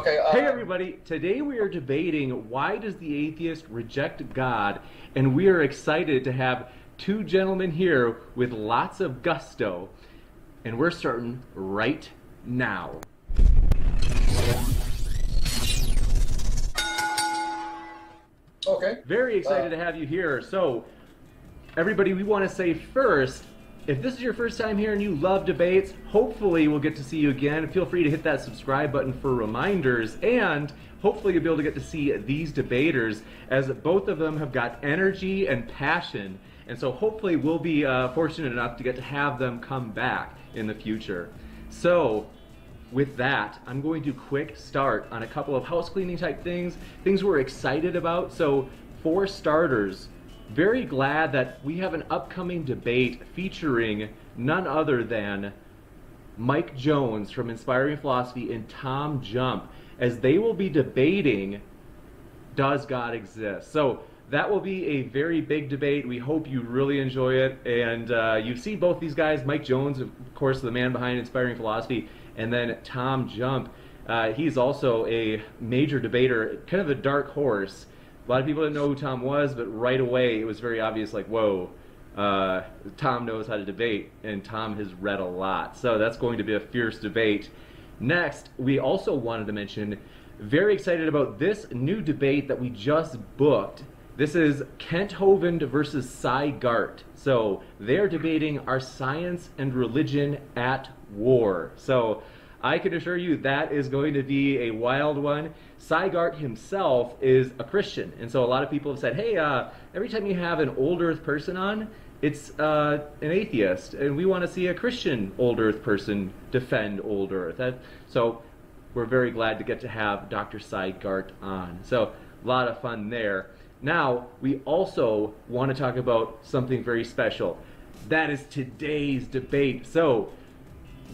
Okay. Hey everybody, today we are debating why does the atheist reject God, and we are excited to have two gentlemen here with lots of gusto, and we're starting right now. Okay. Very excited to have you here. So, everybody, we want to say first, if this is your first time here and you love debates, hopefully we'll get to see you again. Feel free to hit that subscribe button for reminders, and hopefully you'll be able to get to see these debaters, as both of them have got energy and passion. And so hopefully we'll be fortunate enough to get to have them come back in the future. So, with that, I'm going to quick start on a couple of house cleaning type things we're excited about. So, for starters, very glad that we have an upcoming debate featuring none other than Mike Jones from Inspiring Philosophy and Tom Jump, as they will be debating, does God exist? So that will be a very big debate. We hope you really enjoy it. And you've seen both these guys, Mike Jones, of course, the man behind Inspiring Philosophy, and then Tom Jump. He's also a major debater, kind of a dark horse. A lot of people didn't know who Tom was, but right away it was very obvious, like, whoa, Tom knows how to debate, and Tom has read a lot. So that's going to be a fierce debate. Next, we also wanted to mention, very excited about this new debate that we just booked. This is Kent Hovind versus Cy Gart. So they're debating, are science and religion at war? So I can assure you that is going to be a wild one. Cy Gart himself is a Christian, and so a lot of people have said, hey, every time you have an old earth person on, it's an atheist, and we want to see a Christian old earth person defend old earth. So we're very glad to get to have Dr. Cy Gart on. So a lot of fun there. Now, we also want to talk about something very special. That is today's debate. So,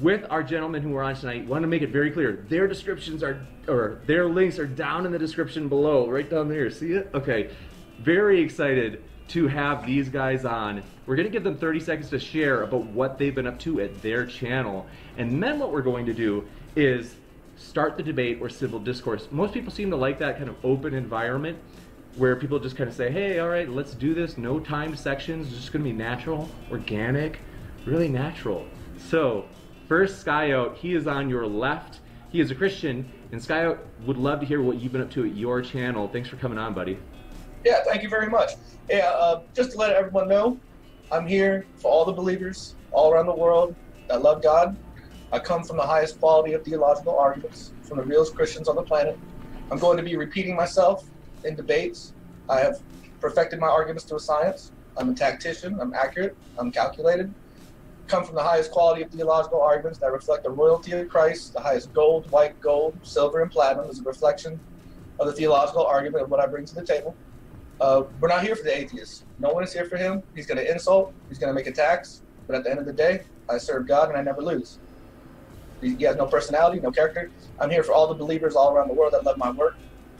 with our gentlemen who are on tonight, we want to make it very clear. Their descriptions are, or their links are down in the description below, right down there. See it? Okay. Very excited to have these guys on. We're going to give them 30 seconds to share about what they've been up to at their channel. And then what we're going to do is start the debate or civil discourse. Most people seem to like that kind of open environment where people just kind of say, hey, all right, let's do this. No timed sections. It's just going to be natural, organic, really natural. So, first, SkyOut, he is on your left. He is a Christian, and SkyOut would love to hear what you've been up to at your channel. Thanks for coming on, buddy. Yeah, thank you very much. Yeah, just to let everyone know, I'm here for all the believers all around the world that love God. I come from the highest quality of theological arguments from the realest Christians on the planet. I'm going to be repeating myself in debates. I have perfected my arguments to a science. I'm a tactician. I'm accurate. I'm calculated. Come from the highest quality of theological arguments that reflect the royalty of Christ. The highest gold, white gold, silver, and platinum is a reflection of the theological argument of what I bring to the table. We're not here for the atheist. No one is here for him. He's going to insult. He's going to make attacks. But at the end of the day, I serve God and I never lose. He has no personality, no character. I'm here for all the believers all around the world that love my work.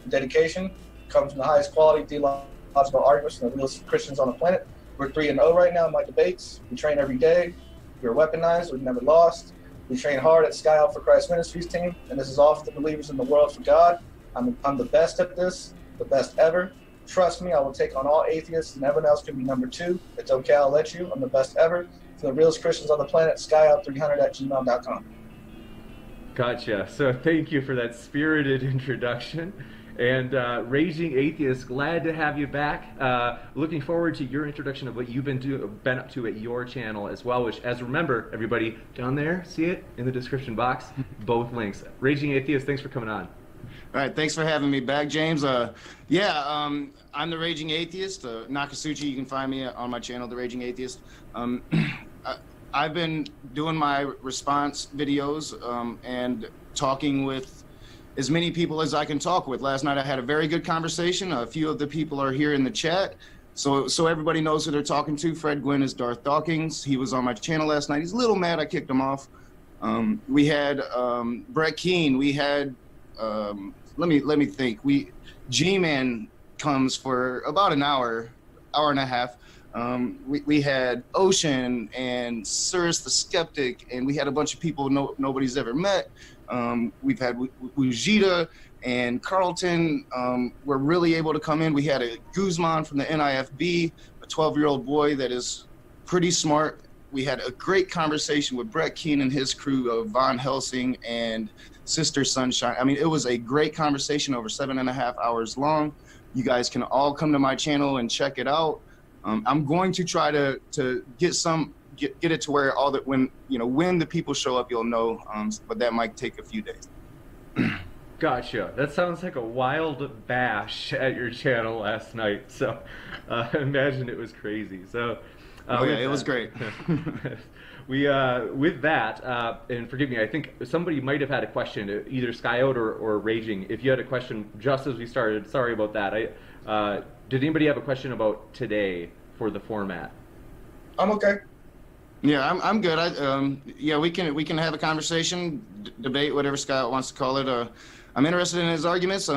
Dedication comes from the highest quality theological arguments from the realest Christians on the planet. We're 3-0 right now in my debates. We train every day. We're weaponized. We've never lost. We train hard at SkyOut for Christ Ministries team, and this is all for the believers in the world for God. I'm the best at this, the best ever. Trust me, I will take on all atheists, and everyone else can be number 2. It's okay, I'll let you. I'm the best ever. For the realest Christians on the planet, skyout300@gmail.com. Gotcha. So thank you for that spirited introduction. And Raging Atheist, glad to have you back. Looking forward to your introduction of what you've been up to at your channel as well, which, as remember, everybody, down there, see it in the description box, both links. Raging Atheist, thanks for coming on. All right, thanks for having me back, James. I'm the Raging Atheist. Nakasuchi, you can find me on my channel, The Raging Atheist. I've been doing my response videos and talking with as many people as I can talk with. Last night I had a very good conversation. A few of the people are here in the chat. So everybody knows who they're talking to. Fred Gwynn is Darth Dawkins. He was on my channel last night. He's a little mad I kicked him off. We had Brett Keane. We had, let me think. G-Man comes for about an hour and a half. We had Ocean and Cyrus the Skeptic, and we had a bunch of people nobody's ever met. We've had Wujita and Carlton were really able to come in. We had a Guzman from the NIFB, a 12-year-old boy that is pretty smart. We had a great conversation with Brett Keane and his crew of Von Helsing and Sister Sunshine. I mean, it was a great conversation over 7.5 hours long. You guys can all come to my channel and check it out. I'm going to try to get it to where all that when the people show up, you'll know, but that might take a few days. Gotcha. That sounds like a wild bash at your channel last night. So imagine it was crazy. So yeah, it was great. We with that, and forgive me, I think somebody might have had a question, either SkyOut or Raging. If you had a question just as we started, sorry about that. Did anybody have a question about today for the format? I'm okay. Yeah, I'm good. Yeah, we can have a conversation, debate, whatever Scott wants to call it. I'm interested in his arguments.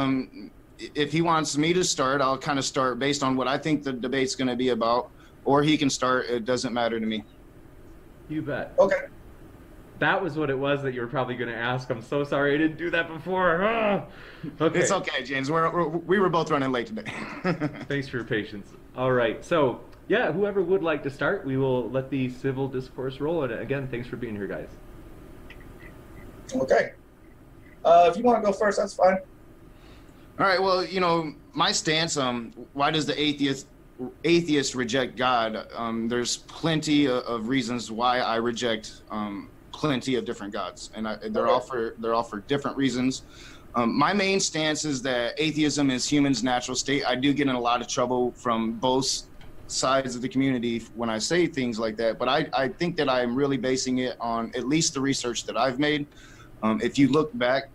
If he wants me to start, I'll kind of start based on what I think the debate's going to be about, or he can start. It doesn't matter to me. You bet. Okay. That was what it was that you were probably going to ask. I'm so sorry I didn't do that before. Okay. It's okay, James. We were both running late today. Thanks for your patience. All right. So, yeah, whoever would like to start, we will let the civil discourse roll. And again, thanks for being here, guys. Okay. If you want to go first, that's fine. All right. Well, my stance, why does the atheist reject God? There's plenty of reasons why I reject plenty of different gods, and they're all for different reasons. My main stance is that atheism is human's natural state. I do get in a lot of trouble from both sides of the community when I say things like that, but I think that I'm really basing it on at least the research that I've made. If you look back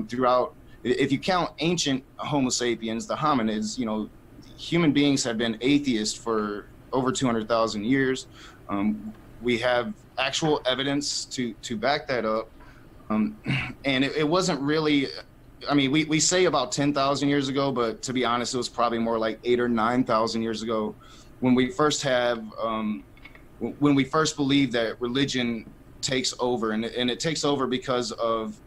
throughout, if you count ancient Homo sapiens, the hominids, human beings have been atheists for over 200,000 years. We have actual evidence to back that up. And it wasn't really, I mean, we say about 10,000 years ago, but to be honest, it was probably more like 8,000 or 9,000 years ago when we first believe that religion takes over, and it takes over because of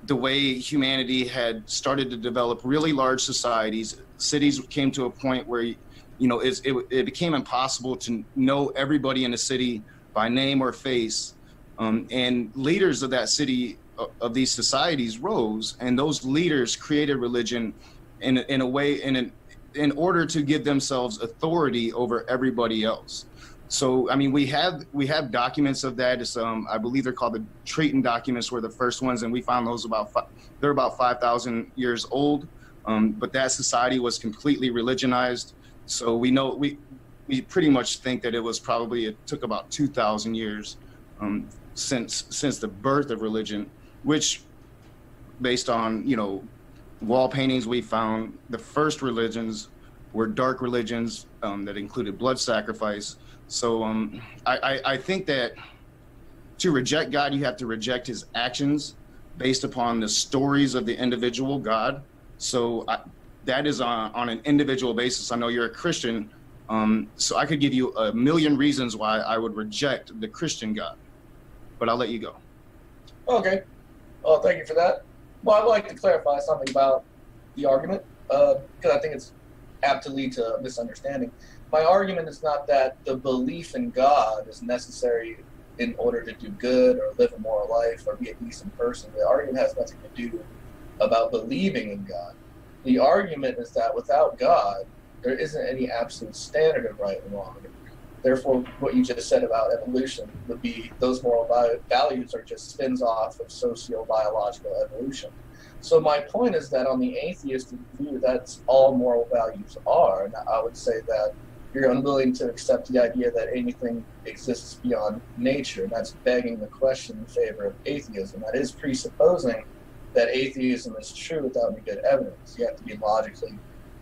the way humanity had started to develop really large societies. Cities came to a point where, it became impossible to know everybody in a city by name or face. And leaders of that city, of these societies, rose, and those leaders created religion in a way, in order to give themselves authority over everybody else. So, I mean, we have documents of that. It's, I believe they're called the Triton documents, were the first ones, and we found those they're about 5,000 years old. But that society was completely religionized. So we know, we pretty much think that it took about 2,000 years since the birth of religion, which, based on, wall paintings we found, the first religions were dark religions that included blood sacrifice. So I think that to reject God, you have to reject his actions based upon the stories of the individual God. So that is on an individual basis. I know you're a Christian, so I could give you a million reasons why I would reject the Christian God, but I'll let you go. Okay. Well, thank you for that. Well, I'd like to clarify something about the argument, because I think it's apt to lead to misunderstanding. My argument is not that the belief in God is necessary in order to do good or live a moral life or be a decent person. The argument has nothing to do about believing in God. The argument is that without God, there isn't any absolute standard of right and wrong. Therefore, what you just said about evolution would be those moral values are just spins off of socio-biological evolution. So my point is that on the atheistic view, that's all moral values are. And I would say that you're unwilling to accept the idea that anything exists beyond nature. And that's begging the question in favor of atheism. That is presupposing that atheism is true without any good evidence. You have to be logically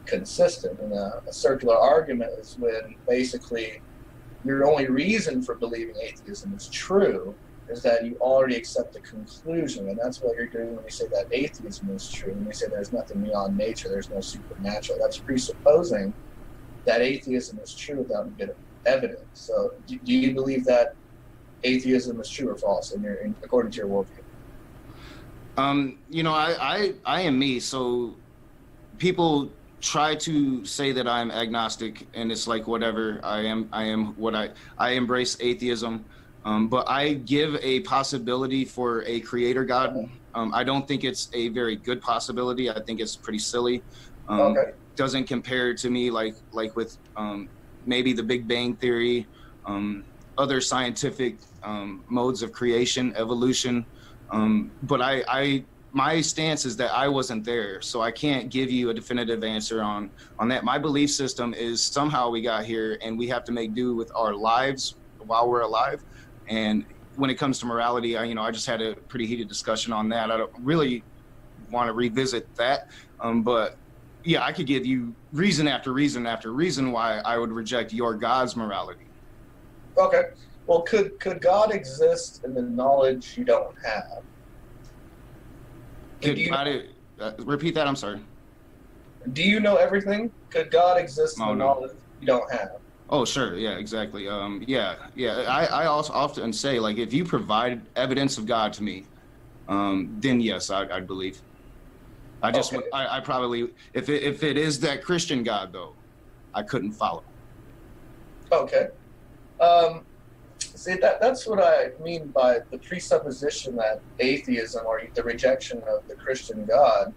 consistent. And a circular argument is when basically your only reason for believing atheism is true is that you already accept the conclusion. And that's what you're doing when you say that atheism is true. When you say there's nothing beyond nature, there's no supernatural. That's presupposing that atheism is true without any good evidence. So do you believe that atheism is true or false according to your worldview? You know, I am me. So people try to say that I'm agnostic, and it's like whatever. I am what I embrace atheism, but I give a possibility for a creator God. I don't think it's a very good possibility. I think it's pretty silly. Okay. Doesn't compare to me like with maybe the Big Bang Theory, other scientific modes of creation, evolution. But my stance is that I wasn't there, so I can't give you a definitive answer on that. My belief system is somehow we got here, and we have to make do with our lives while we're alive. And when it comes to morality, I just had a pretty heated discussion on that. I don't really want to revisit that, but yeah, I could give you reason after reason after reason why I would reject your God's morality. Okay. Well, could God exist in the knowledge you don't have? Repeat that, I'm sorry. Do you know everything? Could God exist in the knowledge you don't have? Oh, sure. Yeah, exactly. Yeah. I also often say, like, if you provide evidence of God to me, then yes, I'd believe. I probably, if it is that Christian God, though, I couldn't follow. Okay. See, that's what I mean by the presupposition that atheism, or the rejection of the Christian God,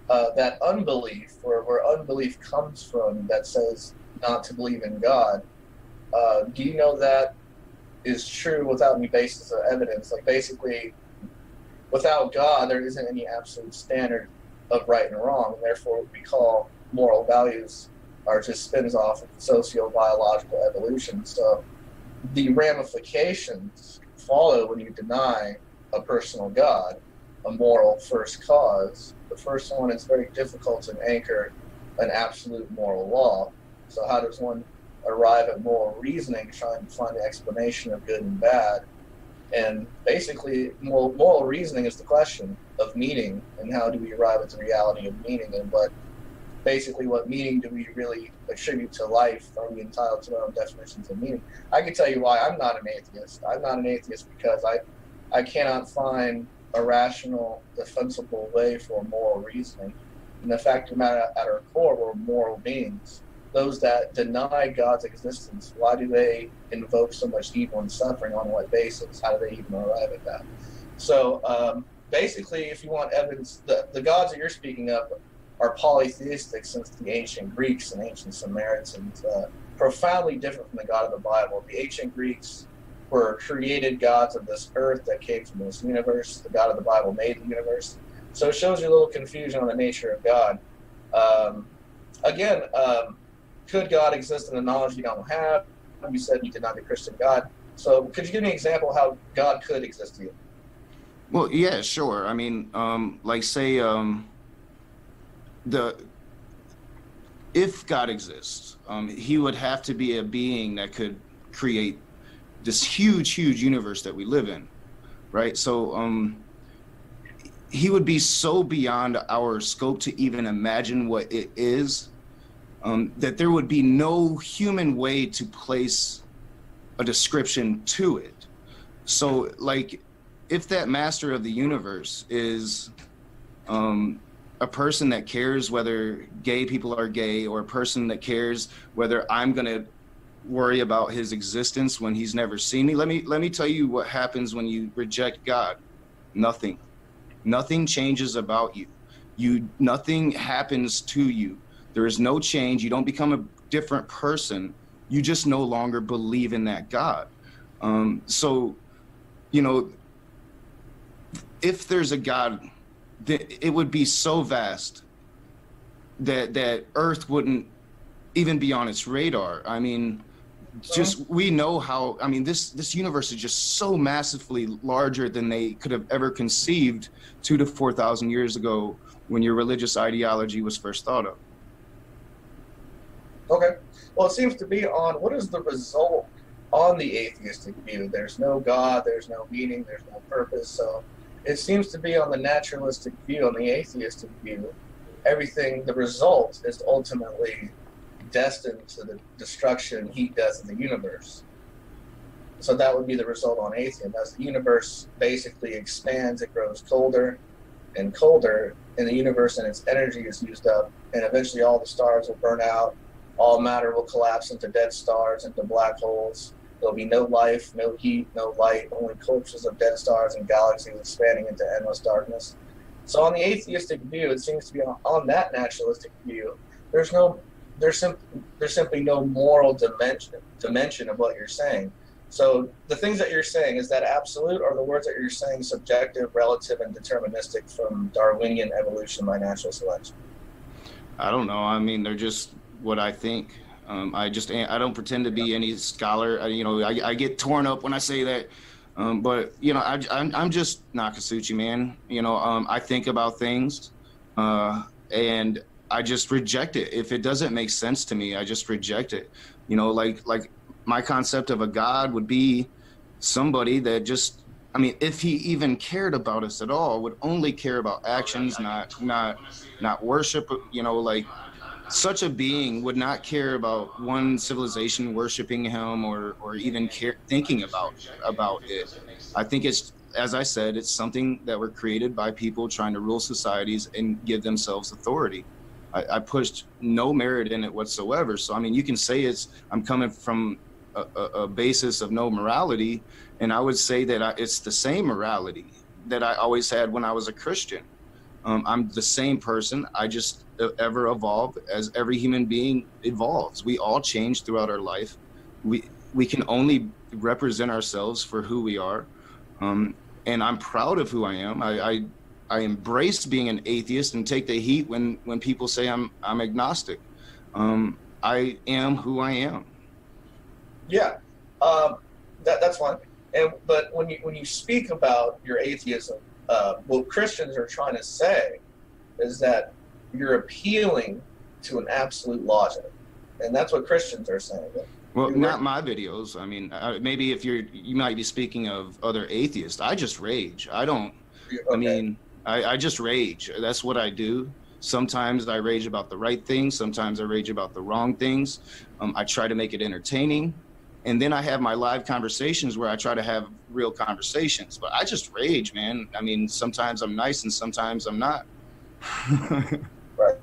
that unbelief, where unbelief comes from, that says not to believe in God. Do you know that is true without any basis of evidence? Like, basically, without God, there isn't any absolute standard of right and wrong, and therefore what we call moral values are just spins off of socio-biological evolution. So the ramifications follow when you deny a personal God, a moral first cause. The first one is very difficult to anchor an absolute moral law. So how does one arrive at moral reasoning, trying to find the explanation of good and bad? And basically, moral reasoning is the question of meaning, and how do we arrive at the reality of meaning, and what meaning do we really attribute to life? Are we entitled to our own definitions of meaning? I can tell you why I'm not an atheist. I'm not an atheist because I cannot find a rational, defensible way for moral reasoning. And the fact of the matter, at our core, we're moral beings. Those that deny God's existence, why do they invoke so much evil and suffering? On what basis? How do they even arrive at that? So basically, if you want evidence, the gods that you're speaking of are polytheistic since the ancient Greeks and ancient Samaritans, profoundly different from the God of the Bible. The ancient Greeks were created gods of this earth that came from this universe. The God of the Bible made the universe. So it shows you a little confusion on the nature of God. Could God exist in the knowledge you don't have? You said you did not be a Christian God. So could you give me an example of how God could exist to you? Well, yeah, sure. I mean, say, if God exists, he would have to be a being that could create this huge universe that we live in, right? So he would be so beyond our scope to even imagine what it is, that there would be no human way to place a description to it. So, like, if that master of the universe is a person that cares whether gay people are gay, or a person that cares whether I'm going to worry about his existence when he's never seen me, let me tell you what happens when you reject God. Nothing changes about you. Nothing happens to you. There is no change. You don't become a different person. You just no longer believe in that God. So, if there's a God, it would be so vast that Earth wouldn't even be on its radar. I mean, we know how, this universe is just so massively larger than they could have ever conceived 2,000 to 4,000 years ago when your religious ideology was first thought of. Okay. Well, it seems to be on, what is the result on the atheistic view? There's no God, there's no meaning, there's no purpose. So it seems to be on the naturalistic view, on the atheistic view, the result is ultimately destined to the destruction, heat, death of the universe. So that would be the result on atheism. As the universe basically expands, it grows colder, and colder in the universe, and its energy is used up, and eventually all the stars will burn out, all matter will collapse into dead stars, into black holes. There'll be no life, no heat, no light, only corpses of dead stars and galaxies expanding into endless darkness. So on the atheistic view, it seems to be on that naturalistic view, there's simply no moral dimension of what you're saying. So the things that you're saying, is that absolute, or the words that you're saying subjective, relative, and deterministic from Darwinian evolution by natural selection? I don't know. I mean, they're just what I think. I don't pretend to be any scholar. I get torn up when I say that. But I'm just Nakasuchi, man. I think about things, and I just reject it. If it doesn't make sense to me, I just reject it. Like my concept of a God would be somebody that just, if he even cared about us at all, would only care about actions, not worship. Like such a being would not care about one civilization worshiping him or even thinking about it. I think it's, as I said, it's something that were created by people trying to rule societies and give themselves authority. I pushed no merit in it whatsoever. So, you can say I'm coming from a basis of no morality, and I would say that it's the same morality that I always had when I was a Christian. I'm the same person. I just ever evolve as every human being evolves. We all change throughout our life. We can only represent ourselves for who we are. And I'm proud of who I am. I embrace being an atheist and take the heat when people say I'm agnostic. I am who I am. Yeah, that's fine. But when you speak about your atheism, what Christians are trying to say is that you're appealing to an absolute logic, and that's what Christians are saying. Well, not my videos. Maybe if you might be speaking of other atheists. I just rage. I don't. Okay. I just rage. That's what I do. Sometimes I rage about the right things. Sometimes I rage about the wrong things. I try to make it entertaining. And then I have my live conversations where I try to have real conversations. But I just rage, man. Sometimes I'm nice and sometimes I'm not. Right.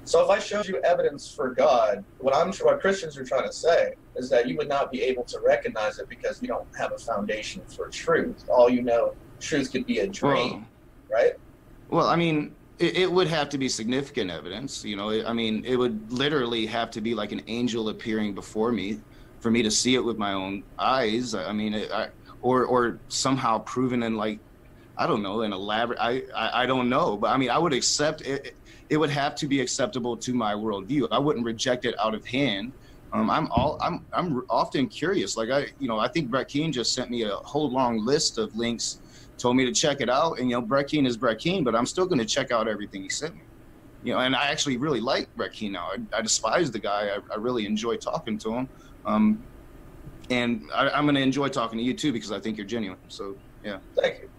So if I showed you evidence for God, what Christians are trying to say is that you would not be able to recognize it because you don't have a foundation for truth. All you know, truth could be a dream, right? Well, it would have to be significant evidence. It would literally have to be like an angel appearing before me for me to see it with my own eyes. Or somehow proven in, like, I don't know, an elaborate, I don't know, but I would accept it. It would have to be acceptable to my worldview. I wouldn't reject it out of hand. I'm often curious. Like I think Brett Keane just sent me a whole long list of links, told me to check it out. And Brett Keane is Brett Keane, but I'm still going to check out everything he sent me. And I actually really like Brett Keane now. I despise the guy. I really enjoy talking to him. And I'm going to enjoy talking to you too, because I think you're genuine. So yeah. Thank you.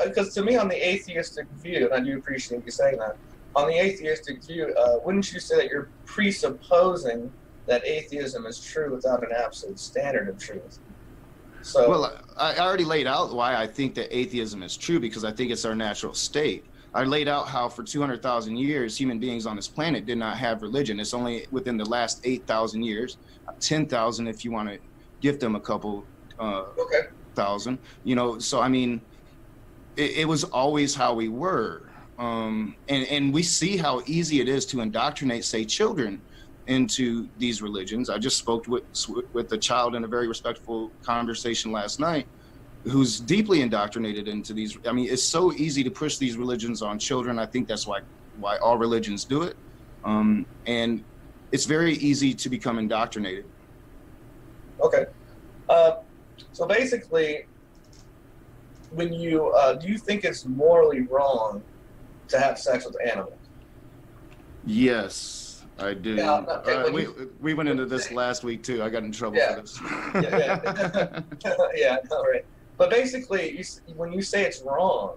Because to me, on the atheistic view, and I do appreciate you saying that, on the atheistic view, wouldn't you say that you're presupposing that atheism is true without an absolute standard of truth? So, well, I already laid out why I think that atheism is true, because I think it's our natural state. I laid out how for 200,000 years, human beings on this planet did not have religion. It's only within the last 8,000 years, 10,000 if you want to gift them a couple thousand, so it was always how we were. And we see how easy it is to indoctrinate, say, children into these religions. I just spoke with a child in a very respectful conversation last night who's deeply indoctrinated into these. It's so easy to push these religions on children. I think that's why all religions do it. And it's very easy to become indoctrinated. Okay. So basically, when you do you think it's morally wrong to have sex with animals? Yes, I do. Yeah, we went into this last week too. I got in trouble for this. Yeah, right. But basically, when you say it's wrong,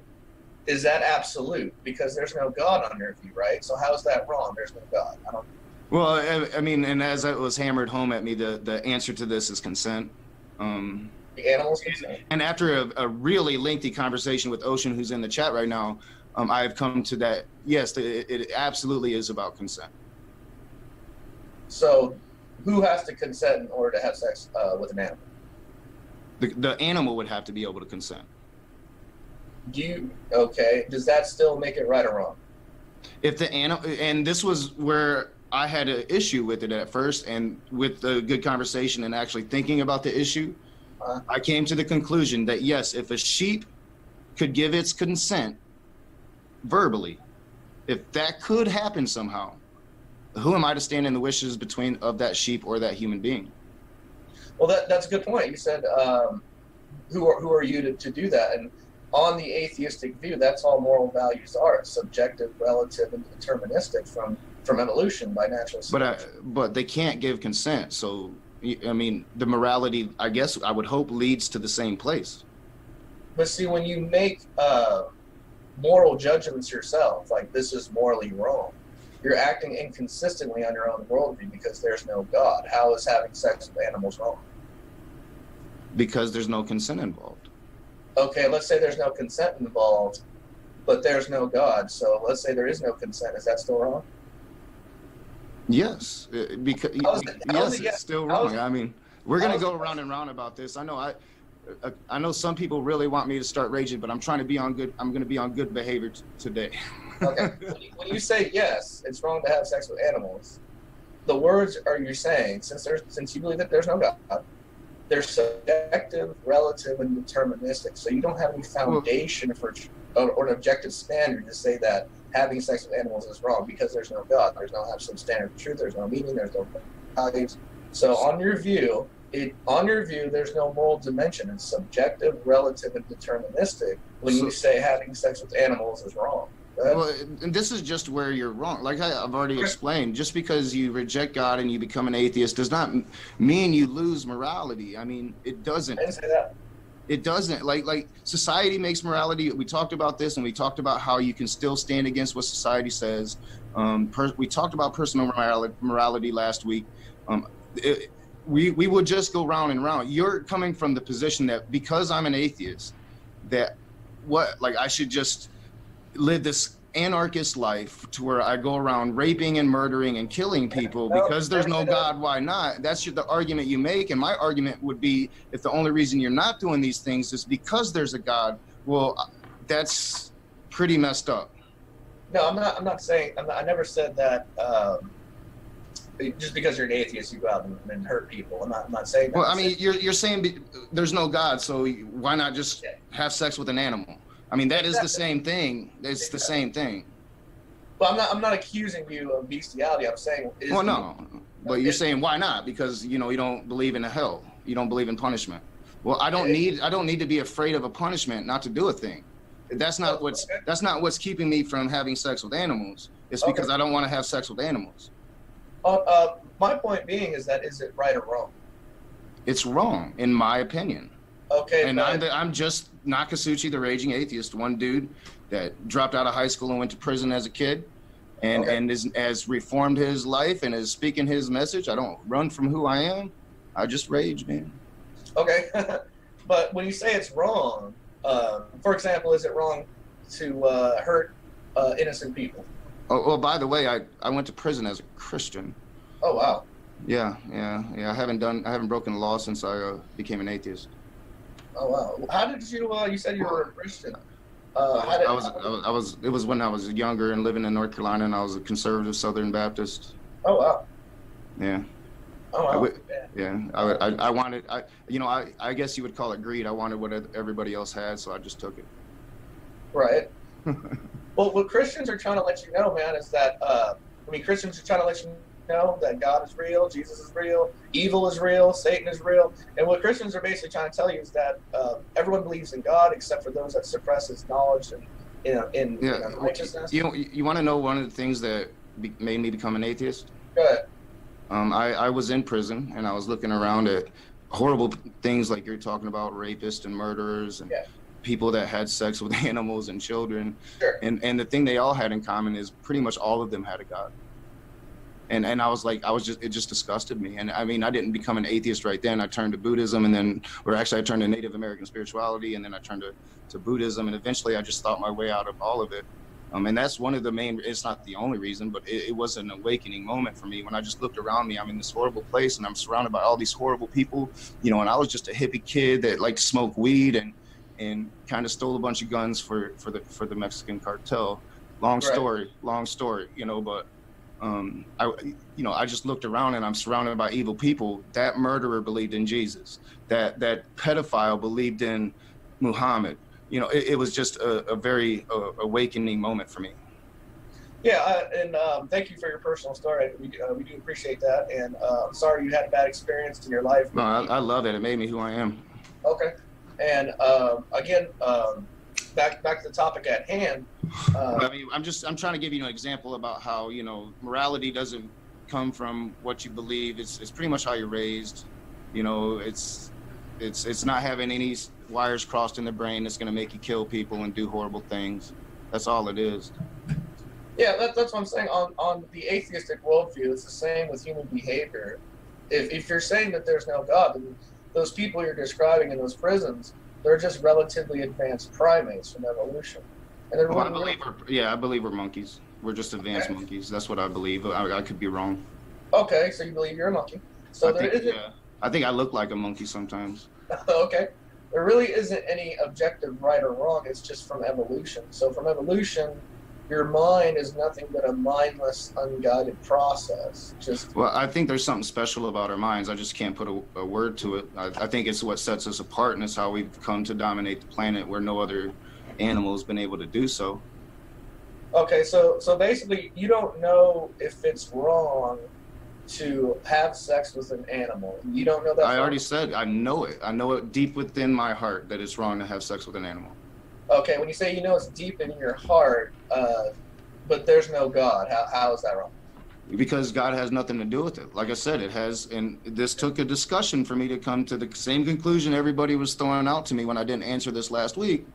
is that absolute? Because there's no God on your view, right? So how is that wrong? There's no God. I don't. Well, and as it was hammered home at me, the answer to this is consent. The animals consent. And after a really lengthy conversation with Ocean, who's in the chat right now, I've come to that, yes, it absolutely is about consent. So who has to consent in order to have sex with an animal? The animal would have to be able to consent. Okay, does that still make it right or wrong? If the animal, and this was where I had an issue with it at first, and with the good conversation and actually thinking about the issue, I came to the conclusion that yes, if a sheep could give its consent verbally, if that could happen somehow, who am I to stand in the wishes of that sheep or that human being? Well, that's a good point. You said, who are you to do that? And on the atheistic view, that's all moral values are: subjective, relative, and deterministic from evolution by natural selection. But they can't give consent. So, I mean, the morality, I guess, I would hope, leads to the same place. But see, when you make moral judgments yourself, like this is morally wrong, you're acting inconsistently on your own worldview because there's no God. How is having sex with animals wrong? Because there's no consent involved. Okay, let's say there's no consent involved, but there's no God. So let's say there is no consent. Is that still wrong? Yes, because yes, it's still wrong. I mean, we're gonna go around and round about this. I know some people really want me to start raging, but I'm trying to be on good. I'm gonna be on good behavior today. Okay, when you say yes, it's wrong to have sex with animals, the words are you're saying since you believe that there's no God, they're subjective, relative, and deterministic. So you don't have any foundation or an objective standard to say that having sex with animals is wrong because there's no God. There's no absolute standard of truth. There's no meaning. There's no values. So on your view, there's no moral dimension. It's subjective, relative, and deterministic when you say having sex with animals is wrong. Well, and this is just where you're wrong. Like I've already explained, just because you reject God and you become an atheist does not mean you lose morality. I mean, it doesn't. I didn't say that. It doesn't. Like society makes morality. We talked about this, and we talked about how you can still stand against what society says. We talked about personal morality last week. We would just go round and round. You're coming from the position that because I'm an atheist, that I should just live this anarchist life to where I go around raping and murdering and killing people because there's no God. Why not? That's the argument you make. And my argument would be, if the only reason you're not doing these things is because there's a God, well, that's pretty messed up. No, I'm not saying, I never said that just because you're an atheist, you go out and hurt people. I'm not saying that. Well, I mean, you're saying there's no God, so why not just have sex with an animal? I mean, that is the same thing. It's the same thing. Well, I'm not accusing you of bestiality. I'm saying. Well, no, but you're saying why not? Because you don't believe in a hell. You don't believe in punishment. Well, I don't need to be afraid of a punishment not to do a thing. That's not what's keeping me from having sex with animals. It's because I don't want to have sex with animals. My point being is it right or wrong? It's wrong, in my opinion. Okay. And I'm just Nakasuchi, the raging atheist, one dude that dropped out of high school and went to prison as a kid, and has reformed his life and is speaking his message. I don't run from who I am. I just rage, man. Okay, but when you say it's wrong, for example, is it wrong to hurt innocent people? Oh, well, by the way, I went to prison as a Christian. Oh wow. Yeah. I haven't broken the law since I became an atheist. Oh wow! How did you? You said you were a Christian. It was when I was younger and living in North Carolina, and I was a conservative Southern Baptist. Oh wow! Yeah. Oh wow! I wanted. I guess you would call it greed. I wanted what everybody else had, so I just took it. Right. Well, what Christians are trying to let you know, man, is that Christians are trying to let you know that God is real, Jesus is real, evil is real, Satan is real. And what Christians are basically trying to tell you is that everyone believes in God except for those that suppress his knowledge and righteousness. You want to know one of the things that made me become an atheist? Go ahead. I was in prison and I was looking around at horrible things like you're talking about, rapists and murderers and people that had sex with animals and children. Sure. And the thing they all had in common is pretty much all of them had a God. And I was like, it just disgusted me. And I mean, I didn't become an atheist right then. I turned to Buddhism, and then, or actually I turned to Native American spirituality, and then I turned to Buddhism. And eventually I just thought my way out of all of it. And that's one of the main, it's not the only reason, but it was an awakening moment for me when I just looked around me. I'm in this horrible place and I'm surrounded by all these horrible people, you know, and I was just a hippie kid that liked to smoke weed and kind of stole a bunch of guns for the Mexican cartel. Long story, you know, but I just looked around and I'm surrounded by evil people. That murderer believed in Jesus. That pedophile believed in Muhammad. You know, it was just a very awakening moment for me. Yeah, and thank you for your personal story. We do appreciate that. And I'm sorry you had a bad experience in your life. No, I love it. It made me who I am. Okay. And again, back to the topic at hand. I mean, I'm trying to give you an example about how, you know, morality doesn't come from what you believe. It's pretty much how you're raised. You know, it's not having any wires crossed in the brain that's going to make you kill people and do horrible things. That's all it is. Yeah, that's what I'm saying. On the atheistic worldview, it's the same with human behavior. If you're saying that there's no God, then those people you're describing in those prisons, they're just relatively advanced primates from evolution. And they're I believe we're monkeys. We're just advanced monkeys. That's what I believe. I could be wrong. Okay, so you believe you're a monkey. So I think I look like a monkey sometimes. Okay. There really isn't any objective right or wrong. It's just from evolution. So from evolution, your mind is nothing but a mindless, unguided process. Well, I think there's something special about our minds. I just can't put a word to it. I think it's what sets us apart, and it's how we've come to dominate the planet where no other animal has been able to do so. Okay, so basically, you don't know if it's wrong to have sex with an animal. You don't know that. I already said I know it. I know it deep within my heart that it's wrong to have sex with an animal. Okay, when you say you know it's deep in your heart, but there's no God, how is that wrong? Because God has nothing to do with it. Like I said, it has, and this took a discussion for me to come to the same conclusion everybody was throwing out to me when I didn't answer this last week,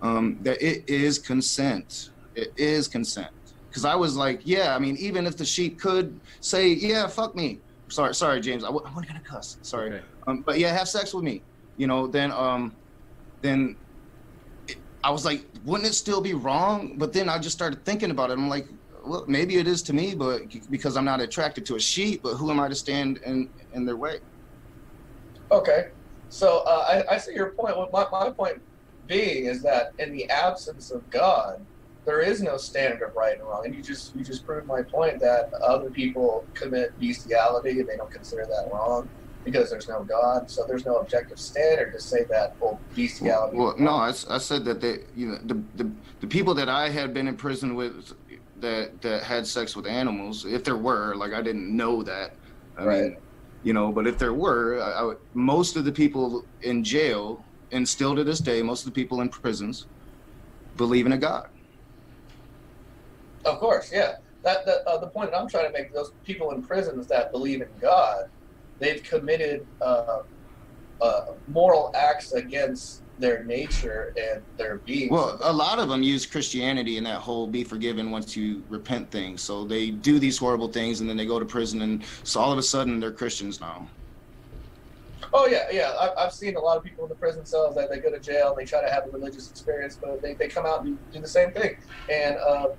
that it is consent. It is consent. Because I was like, yeah, I mean, even if the sheep could say, yeah, fuck me. Sorry, James, I wasn't gonna cuss. Sorry, okay. But yeah, have sex with me. You know, then I was like, wouldn't it still be wrong? But then I just started thinking about it. I'm like, well, maybe it is to me, but because I'm not attracted to a sheep, but who am I to stand in their way? Okay, so I see your point. Well, my point being is that in the absence of God, there is no standard of right and wrong. And you just proved my point that other people commit bestiality and they don't consider that wrong because there's no God. So there's no objective standard to say that, well, bestiality. Well, no, I said that the people that I had been in prison with that had sex with animals, if there were, like, I didn't know that. I mean, you know, but if there were, most of the people in jail, and still to this day, most of the people in prisons believe in a God. Of course, yeah. The point that I'm trying to make, those people in prisons that believe in God, they've committed moral acts against their nature and their being. Well, a lot of them use Christianity and that whole be forgiven once you repent thing. So they do these horrible things and then they go to prison, and so all of a sudden they're Christians now. Oh, yeah. I've seen a lot of people in the prison cells that they go to jail and they try to have a religious experience, but they come out and do the same thing. And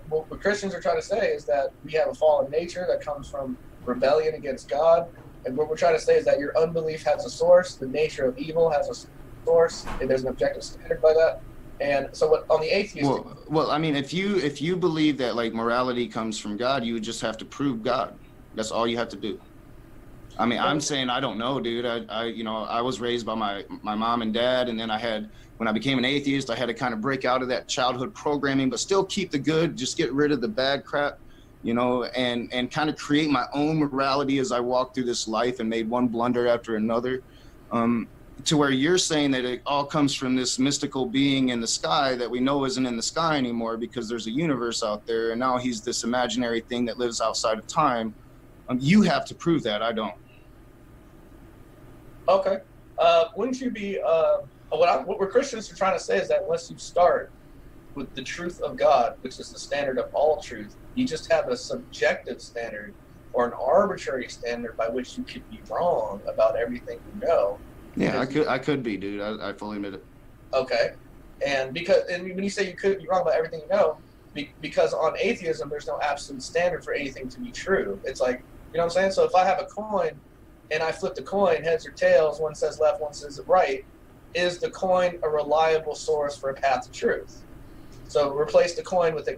what Christians are trying to say is that we have a fallen nature that comes from rebellion against God. And what we're trying to say is that your unbelief has a source, the nature of evil has a source, and there's an objective standard by that. And so what, on the atheist... Well, I mean, if you believe that, like, morality comes from God, you would just have to prove God. That's all you have to do. I mean, I'm saying I don't know, dude. I was raised by my mom and dad, and then when I became an atheist, I had to kind of break out of that childhood programming, but still keep the good, just get rid of the bad crap, you know, and kind of create my own morality as I walked through this life and made one blunder after another, to where you're saying that it all comes from this mystical being in the sky that we know isn't in the sky anymore because there's a universe out there, and now he's this imaginary thing that lives outside of time. You have to prove that. I don't. Okay. Wouldn't you be, what Christians are trying to say is that unless you start with the truth of God, which is the standard of all truth, you just have a subjective standard or an arbitrary standard by which you could be wrong about everything you know. Yeah, I could be, dude. I fully admit it. Okay. And when you say you could be wrong about everything you know, because on atheism, there's no absolute standard for anything to be true. It's like, you know what I'm saying? So if I have a coin and I flip the coin, heads or tails, one says left, one says right, is the coin a reliable source for a path to truth? So replace the coin with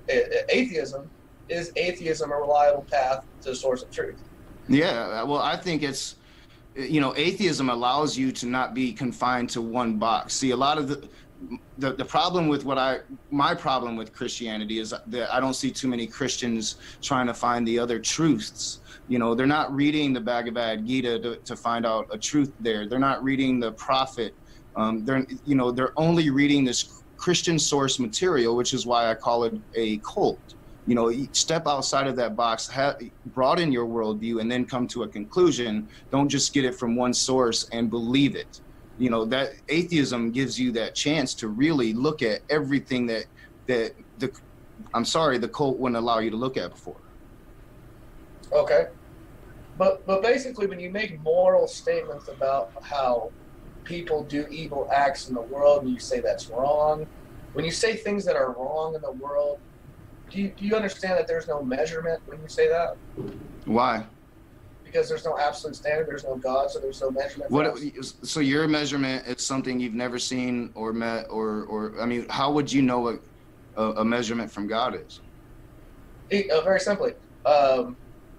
atheism. Is atheism a reliable path to the source of truth? Yeah, well, I think it's, atheism allows you to not be confined to one box. See, a lot of the problem with my problem with Christianity is that I don't see too many Christians trying to find the other truths. They're not reading the Bhagavad Gita to find out a truth there. They're not reading the prophet. They're only reading this Christian source material, which is why I call it a cult. Step outside of that box, broaden your worldview, and then come to a conclusion. Don't just get it from one source and believe it. That atheism gives you that chance to really look at everything that the cult wouldn't allow you to look at before. Okay. But basically, when you make moral statements about how people do evil acts in the world, and you say that's wrong, when you say things that are wrong in the world, do you understand that there's no measurement when you say that? Why? Because there's no absolute standard, there's no God, so there's no measurement. So your measurement is something you've never seen or met, or I mean, how would you know what a measurement from God is? Very simply,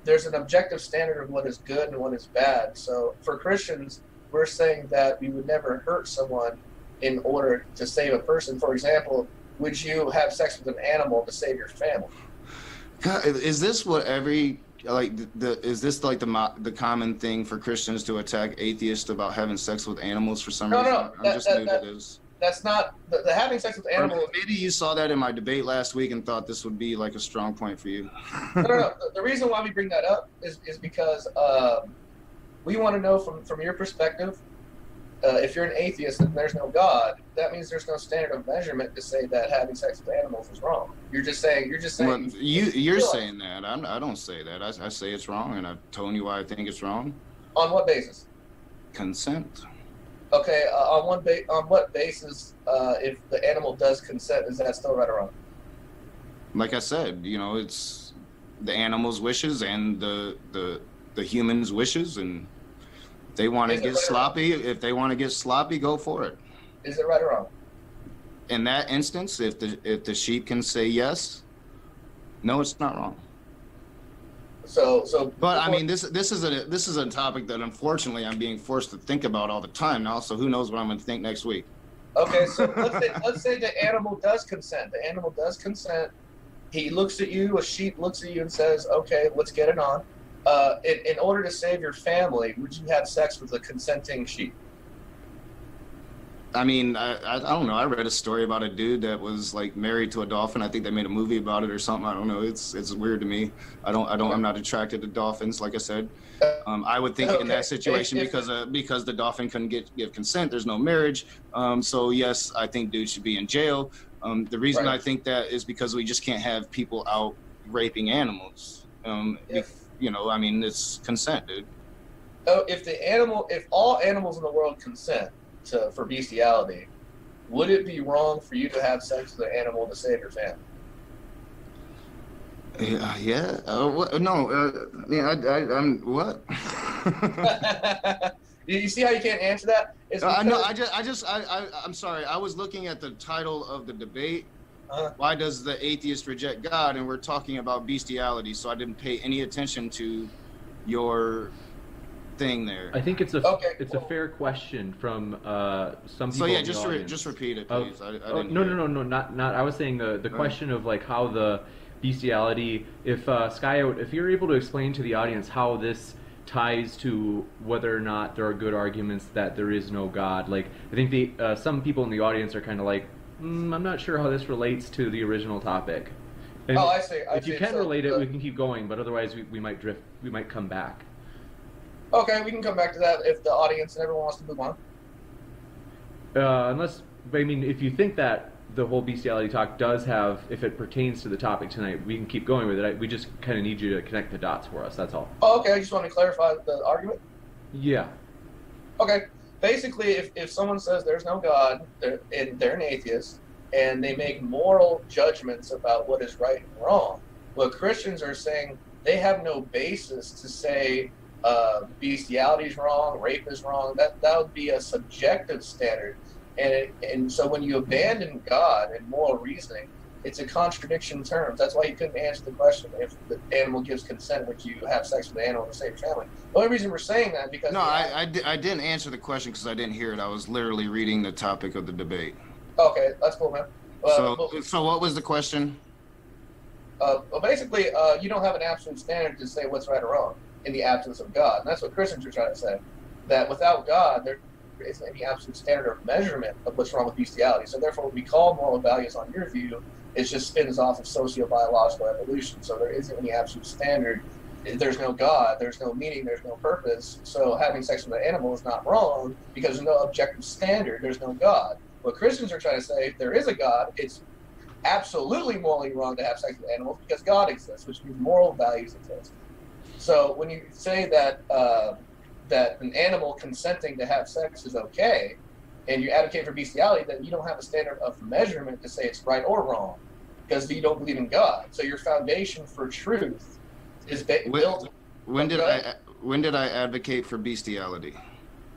there's an objective standard of what is good and what is bad. So for Christians, we're saying that we would never hurt someone in order to save a person. For example, would you have sex with an animal to save your family? God, is this what is this like the common thing for Christians to attack atheists about having sex with animals for some reason? No. I'm just new to this. That's not the having sex with animals. Maybe you saw that in my debate last week and thought this would be like a strong point for you. No. The reason why we bring that up is because we want to know from your perspective. If you're an atheist and there's no God, that means there's no standard of measurement to say that having sex with animals is wrong. You're just saying. Well, you're saying that. I don't say that. I say it's wrong, and I've told you why I think it's wrong. On what basis? Consent. Okay. On what basis? If the animal does consent, is that still right or wrong? Like I said, it's the animal's wishes and the human's wishes, and they want to get sloppy. If they want to get sloppy, go for it. Is it right or wrong? In that instance, if the sheep can say yes, no, it's not wrong. But I mean, this is a topic that unfortunately I'm being forced to think about all the time now. So who knows what I'm going to think next week? Okay, so let's say the animal does consent. The animal does consent. He looks at you. A sheep looks at you and says, "Okay, let's get it on." In order to save your family, would you have sex with a consenting sheep? I mean, I don't know. I read a story about a dude that was like married to a dolphin. I think they made a movie about it or something. I don't know. It's weird to me. I'm not attracted to dolphins, like I said. I would think in that situation because the dolphin couldn't give consent, there's no marriage. So yes, I think dudes should be in jail. The reason I think that is because we just can't have people out raping animals. I mean, it's consent, dude. Oh, if all animals in the world consent for bestiality, would it be wrong for you to have sex with an animal to save your family? Yeah. What? No. I'm what? You see how you can't answer that? No. I'm sorry. I was looking at the title of the debate. Why does the atheist reject God? And we're talking about bestiality, so I didn't pay any attention to your thing there. I think it's a fair question from some people. So yeah, just repeat it, please. No, not. I was saying the question of like how the bestiality. If SkyOut, if you're able to explain to the audience how this ties to whether or not there are good arguments that there is no God. Like I think some people in the audience are kind of like, I'm not sure how this relates to the original topic. And I see. If you can relate it, we can keep going, but otherwise we might drift. We might come back. Okay, we can come back to that if the audience and everyone wants to move on. If you think that the whole bestiality talk does have, if it pertains to the topic tonight, we can keep going with it. We just kind of need you to connect the dots for us. That's all. Oh, okay. I just want to clarify the argument. Yeah. Okay. Basically, if someone says there's no God, they're an atheist, and they make moral judgments about what is right and wrong, what Christians are saying, they have no basis to say bestiality is wrong, rape is wrong. That would be a subjective standard. And so when you abandon God and moral reasoning, it's a contradiction in terms. That's why you couldn't answer the question if the animal gives consent, would you have sex with the animal to save your family? The only reason we're saying that because... No, I didn't answer the question because I didn't hear it. I was literally reading the topic of the debate. Okay, that's cool, man. So what was the question? Well, basically, you don't have an absolute standard to say what's right or wrong in the absence of God. And that's what Christians are trying to say, that without God, there isn't any absolute standard of measurement of what's wrong with bestiality. So therefore, what we call moral values on your view is just spins off of sociobiological evolution. So there isn't any absolute standard. There's no God, there's no meaning, there's no purpose. So having sex with an animal is not wrong because there's no objective standard, there's no God. What Christians are trying to say, if there is a God, it's absolutely morally wrong to have sex with animals because God exists, which means moral values exist. So when you say that that an animal consenting to have sex is okay, and you advocate for bestiality, then you don't have a standard of measurement to say it's right or wrong because you don't believe in God. So your foundation for truth is built. When did I advocate for bestiality?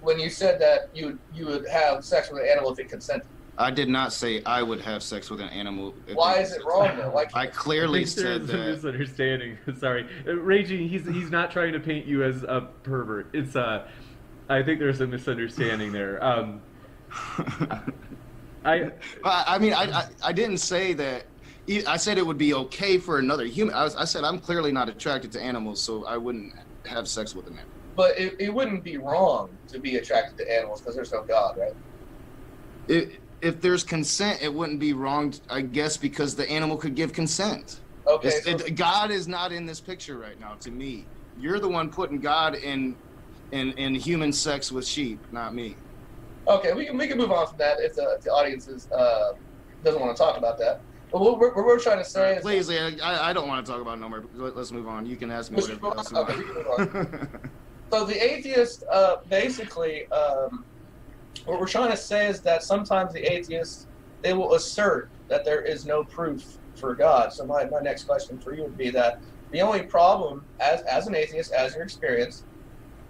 When you said that you would have sex with an animal if it consented. I did not say I would have sex with an animal. Why is it wrong though? I clearly said that. There's a misunderstanding. Sorry, Raging. He's not trying to paint you as a pervert. It's I think there's a misunderstanding there. I mean, I didn't say that. I said it would be okay for another human. I said I'm clearly not attracted to animals, so I wouldn't have sex with an animal. But it wouldn't be wrong to be attracted to animals because there's no God, right? If there's consent, it wouldn't be wrong, I guess, because the animal could give consent. Okay. God is not in this picture right now, to me. You're the one putting God in human sex with sheep, not me. Okay, we can move on from that if the audience doesn't want to talk about that. But what we're trying to say is... Please, I don't want to talk about it no more. Let's move on. You can ask me whatever else you want. Okay, we can move on. So the atheist, basically... what we're trying to say is that sometimes the atheists, they will assert that there is no proof for God. So my next question for you would be that the only problem, as an atheist, as your experience,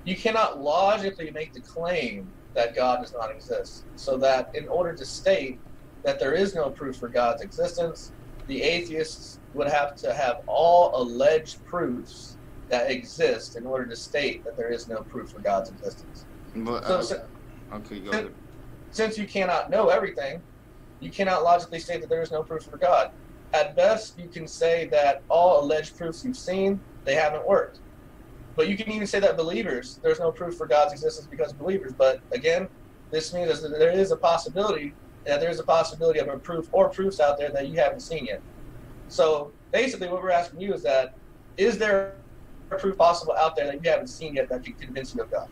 you cannot logically make the claim that God does not exist. So that in order to state that there is no proof for God's existence, the atheists would have to have all alleged proofs that exist in order to state that there is no proof for God's existence. But, okay, go ahead. Since you cannot know everything, you cannot logically state that there is no proof for God. At best, you can say that all alleged proofs you've seen, they haven't worked. But you can even say that believers, there's no proof for God's existence because of believers. But again, this means that there is a possibility of a proof or proofs out there that you haven't seen yet. So basically what we're asking you is that, is there a proof possible out there that you haven't seen yet that can convince you of God?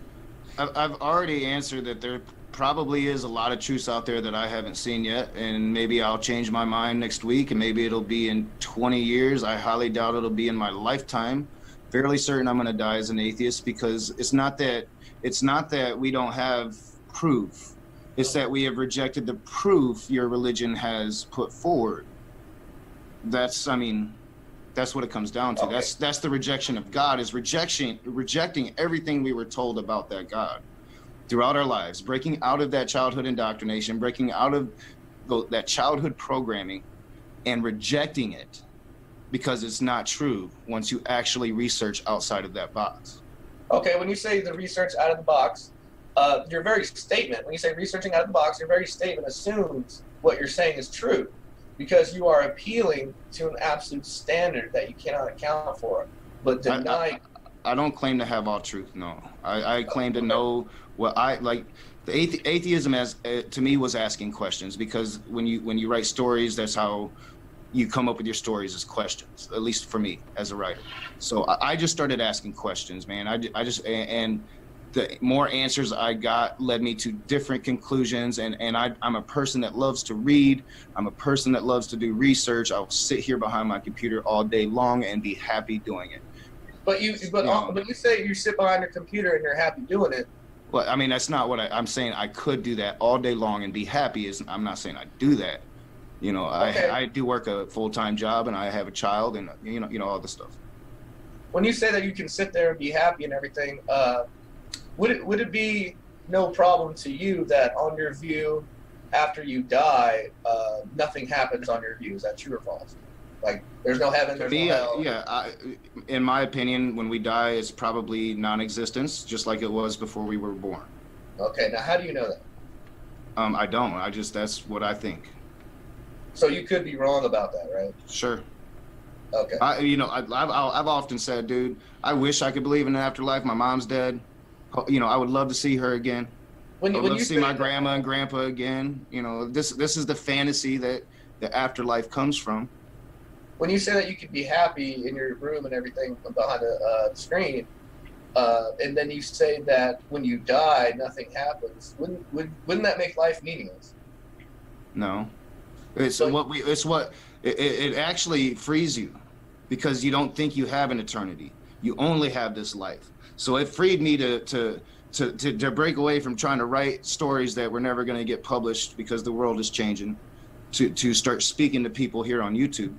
I've already answered that there probably is a lot of truths out there that I haven't seen yet, and maybe I'll change my mind next week, and maybe it'll be in 20 years. I highly doubt it'll be in my lifetime. Fairly certain I'm going to die as an atheist, because it's not that we don't have proof. It's that we have rejected the proof your religion has put forward. That's what it comes down to. Okay. That's the rejection of God, is rejecting everything we were told about that God throughout our lives, breaking out of that childhood indoctrination, breaking out of that childhood programming and rejecting it because it's not true once you actually research outside of that box. Okay, when you say the research out of the box, your very statement, when you say researching out of the box, your very statement assumes what you're saying is true, because you are appealing to an absolute standard that you cannot account for, but deny. I don't claim to have all truth, no. I claim to know what I like. The atheism, to me, was asking questions, because when you write stories, that's how you come up with your stories, as questions, at least for me as a writer. So I just started asking questions, man. I just, and the more answers I got led me to different conclusions. And I'm a person that loves to read. I'm a person that loves to do research. I'll sit here behind my computer all day long and be happy doing it. But you say you sit behind your computer and you're happy doing it. Well, I mean, that's not what I'm saying. I could do that all day long and be happy. I'm not saying I do that. You know, okay. I do work a full-time job and I have a child and, you know, all this stuff. When you say that you can sit there and be happy and everything, would it be no problem to you that on your view, after you die, nothing happens on your view? Is that true or false? Like, there's no heaven, there's no hell? Yeah, in my opinion, when we die, it's probably non-existence, just like it was before we were born. Okay, now how do you know that? I don't. That's what I think. So you could be wrong about that, right? Sure. Okay. I've often said, dude, I wish I could believe in an afterlife. My mom's dead. You know, I would love to see her again. I would love to see my grandma and grandpa again. You know, this is the fantasy that the afterlife comes from. When you say that you could be happy in your room and everything behind a screen, and then you say that when you die, nothing happens, wouldn't that make life meaningless? No. It actually frees you because you don't think you have an eternity. You only have this life. So it freed me to break away from trying to write stories that were never going to get published because the world is changing, to start speaking to people here on YouTube.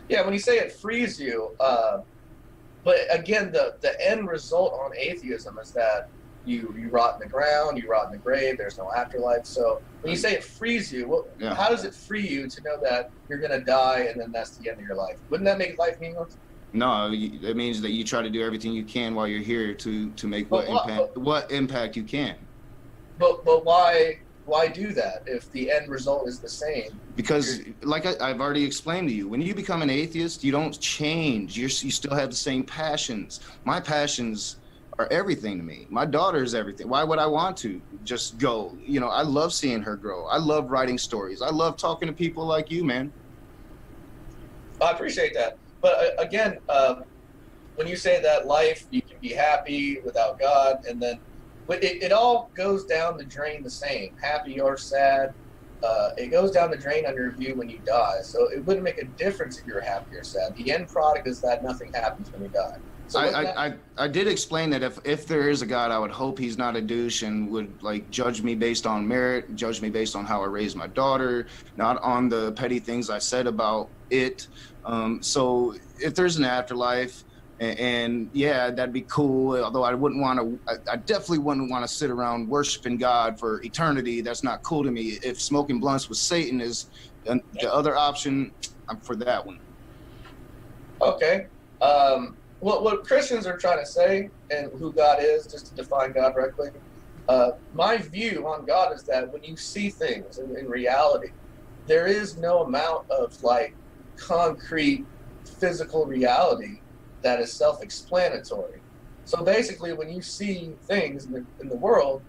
Yeah, when you say it frees you, but again, the end result on atheism is that you rot in the ground, you rot in the grave, there's no afterlife. So when you say it frees you, how does it free you to know that you're going to die and then that's the end of your life? Wouldn't that make life meaningless? No, it means that you try to do everything you can while you're here to make what impact you can. But why do that if the end result is the same? Because, like I've already explained to you, when you become an atheist, you don't change. You still have the same passions. My passions are everything to me. My daughter is everything. Why would I want to just go? You know, I love seeing her grow. I love writing stories. I love talking to people like you, man. I appreciate that. But again, when you say that life, you can be happy without God, and then it all goes down the drain the same, happy or sad. It goes down the drain on your view when you die. So it wouldn't make a difference if you're happy or sad. The end product is that nothing happens when you die. So I did explain that if there is a God, I would hope he's not a douche and would like judge me based on merit, judge me based on how I raised my daughter, not on the petty things I said about it. So if there's an afterlife, and yeah, that'd be cool. Although I definitely wouldn't want to sit around worshiping God for eternity. That's not cool to me. If smoking blunts with Satan is the other option, I'm for that one. Okay. What Christians are trying to say and who God is, just to define God right quick, my view on God is that when you see things in reality, there is no amount of like concrete physical reality that is self-explanatory. So basically, when you see things in the world,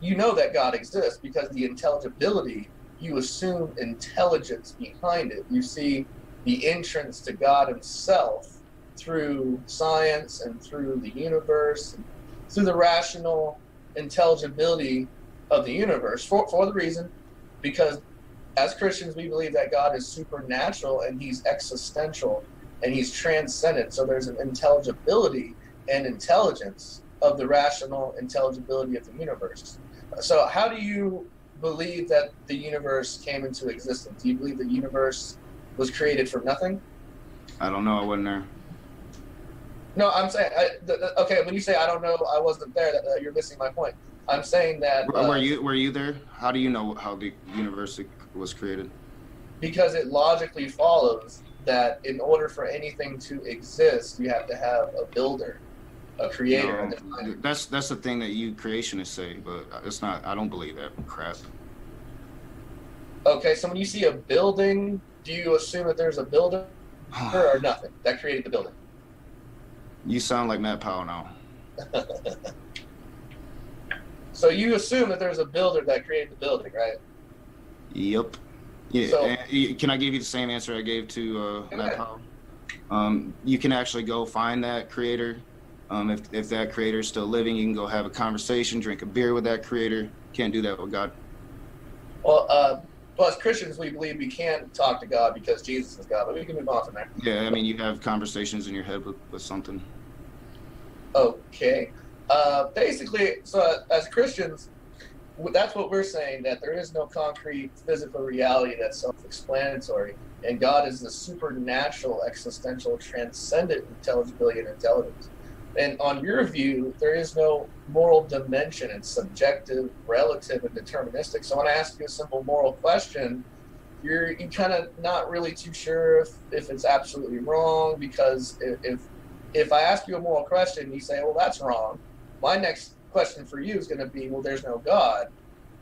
you know that God exists because the intelligibility, you assume intelligence behind it. You see the entrance to God himself through science and through the universe, and through the rational intelligibility of the universe for the reason, because as Christians, we believe that God is supernatural and he's existential and he's transcendent. So there's an intelligibility and intelligence of the rational intelligibility of the universe. So how do you believe that the universe came into existence? Do you believe the universe was created from nothing? I don't know. I wasn't there. No, I'm saying, okay, when you say I don't know, I wasn't there, you're missing my point. I'm saying that... Were you there? How do you know how the universe was created? Because it logically follows that in order for anything to exist, you have to have a builder, a creator. No, that's the thing that you creationists say, but it's not. I don't believe that crap. Okay, so when you see a building, do you assume that there's a builder or nothing that created the building? You sound like Matt Powell now. So you assume that there's a builder that created the building, right? Yep. Yeah. So, can I give you the same answer I gave to Matt Powell? You can actually go find that creator If that creator is still living, you can go have a conversation, drink a beer with that creator. Can't do that with God. Well, as Christians, we believe we can talk to God because Jesus is God, but we can move on from there. Yeah, I mean, you have conversations in your head with something. Okay. Basically, so as Christians, that's what we're saying, that there is no concrete physical reality that's self-explanatory, and God is the supernatural, existential, transcendent intelligibility and intelligence. And on your view, there is no moral dimension. It's subjective, relative, and deterministic. So when I ask you a simple moral question, you're kind of not really too sure if it's absolutely wrong, because if I ask you a moral question and you say, well, that's wrong, my next question for you is going to be, well, there's no God.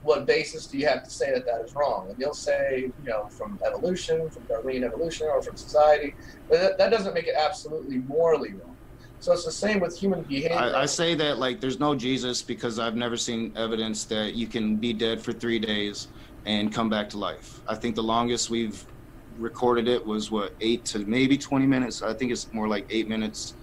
What basis do you have to say that that is wrong? And you'll say, from evolution, from Darwinian evolution, or from society. But that doesn't make it absolutely morally wrong. So it's the same with human behavior. I say that like there's no Jesus because I've never seen evidence that you can be dead for 3 days and come back to life. I think the longest we've recorded it was 8 to maybe 20 minutes. I think it's more like 8 minutes.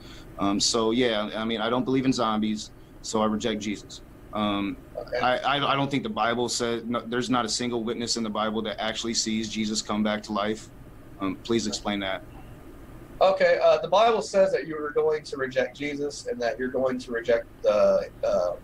So yeah, I mean, I don't believe in zombies, so I reject Jesus. Okay. I don't think the Bible says, no, there's not a single witness in the Bible that actually sees Jesus come back to life. Please explain that. Okay, the Bible says that you are going to reject Jesus and that you're going to reject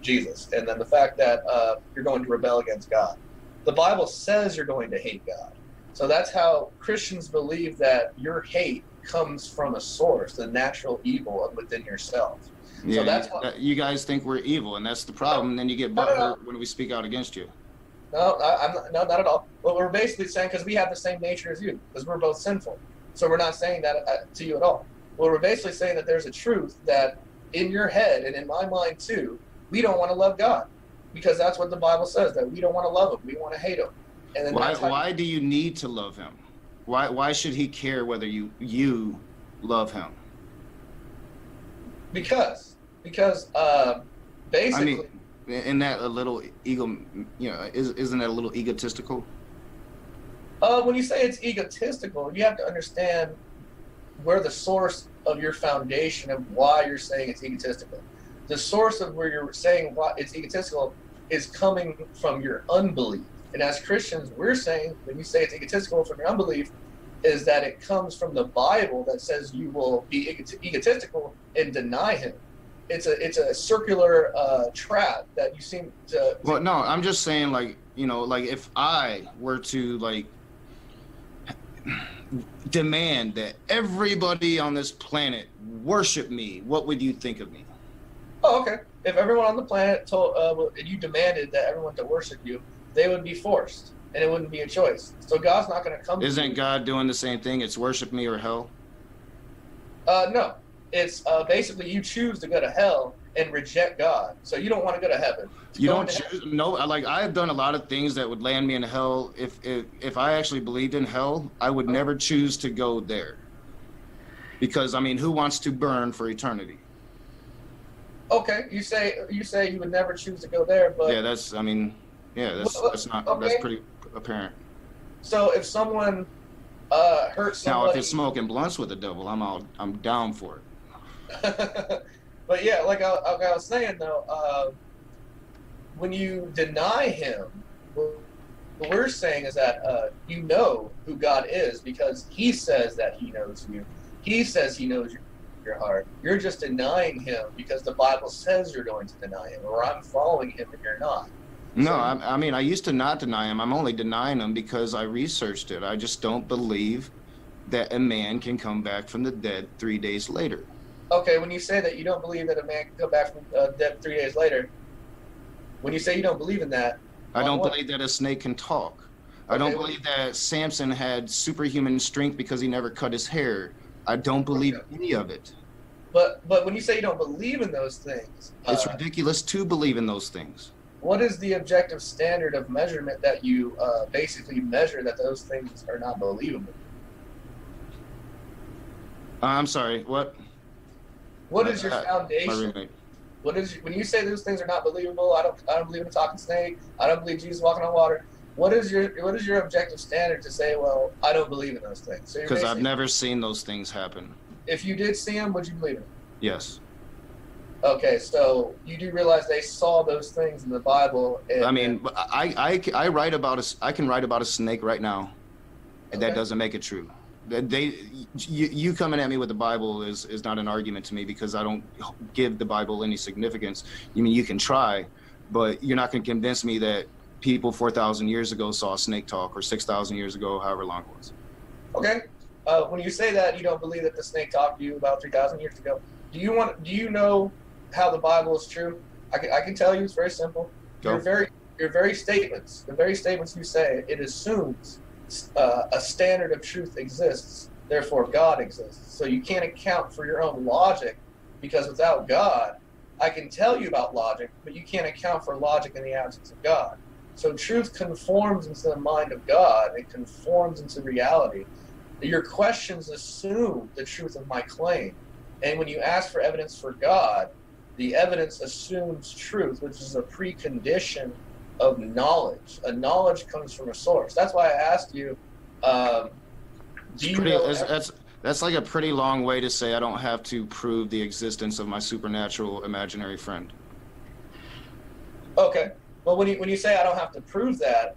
Jesus, and then the fact that you're going to rebel against God. The Bible says you're going to hate God. So that's how Christians believe that your hate comes from a source, the natural evil within yourself. Yeah, so that's why you guys think we're evil, and that's the problem. And then you get butthurt when we speak out against you. No, not at all. What we're basically saying, because we have the same nature as you, because we're both sinful. So we're not saying that to you at all. Well, we're basically saying that there's a truth that in your head and in my mind too, we don't want to love God, because that's what the Bible says, that we don't want to love him, we want to hate him. And then why do you need to love him? Why should he care whether you love him? Because basically, I mean, isn't that a little ego? Isn't that a little egotistical? When you say it's egotistical, you have to understand where the source of your foundation of why you're saying it's egotistical. The source of where you're saying why it's egotistical is coming from your unbelief. And as Christians, we're saying when you say it's egotistical from your unbelief, is that it comes from the Bible that says you will be egotistical and deny him. It's a circular trap that you seem to. Well, no, I'm just saying, like if I were to demand that everybody on this planet worship me, what would you think of me? Oh, okay. If everyone on the planet and you demanded that everyone to worship you, they would be forced, and it wouldn't be a choice. So God's not going to come. Isn't God doing the same thing? It's worship me or hell. No, it's basically you choose to go to hell and reject God. So you don't want to go to heaven. You don't choose. No, like I have done a lot of things that would land me in hell. If I actually believed in hell, I would never choose to go there. Because I mean, who wants to burn for eternity? Okay, you say you would never choose to go there, but yeah, that's pretty apparent. So if someone hurts somebody, now if it's smoking blunts with the devil, I'm down for it. But yeah, like I was saying though, when you deny him, what we're saying is that you know who God is because he says that he knows you. He says he knows your heart. You're just denying him because the Bible says you're going to deny him, or I'm following him and you're not. No, I mean, I used to not deny him. I'm only denying him because I researched it. I just don't believe that a man can come back from the dead 3 days later. Okay, when you say that you don't believe that a man can come back from dead 3 days later, when you say you don't believe in that, I don't believe that a snake can talk. Okay, I don't believe that Samson had superhuman strength because he never cut his hair. I don't believe any of it. But when you say you don't believe in those things, it's ridiculous to believe in those things. What is the objective standard of measurement that you basically measure that those things are not believable? I'm sorry, what? What is your foundation? What is when you say those things are not believable? I don't believe in a talking snake. I don't believe Jesus walking on water. What is your objective standard to say? Well, I don't believe in those things. Because I've never seen those things happen. If you did see them, would you believe them? Yes. Okay, so you do realize they saw those things in the Bible. And, I mean, I write about I can write about a snake right now, and that doesn't make it true. You coming at me with the Bible is not an argument to me, because I don't give the Bible any significance. You mean you can try, but you're not going to convince me that people 4,000 years ago saw snake talk, or 6,000 years ago, however long it was. Okay. When you say that you don't believe that the snake talked to you about 3,000 years ago, do you know how the Bible is true? I can tell you, it's very simple. Go. Your very statements, the very statements you say, it assumes a standard of truth exists, therefore God exists. So you can't account for your own logic, because without God, I can tell you about logic, but you can't account for logic in the absence of God. So truth conforms into the mind of God. It conforms into reality. Your questions assume the truth of my claim. And when you ask for evidence for God, the evidence assumes truth, which is a precondition of knowledge. A knowledge comes from a source. That's why I asked you, that's like a pretty long way to say I don't have to prove the existence of my supernatural imaginary friend. Okay. Well, when you say I don't have to prove that,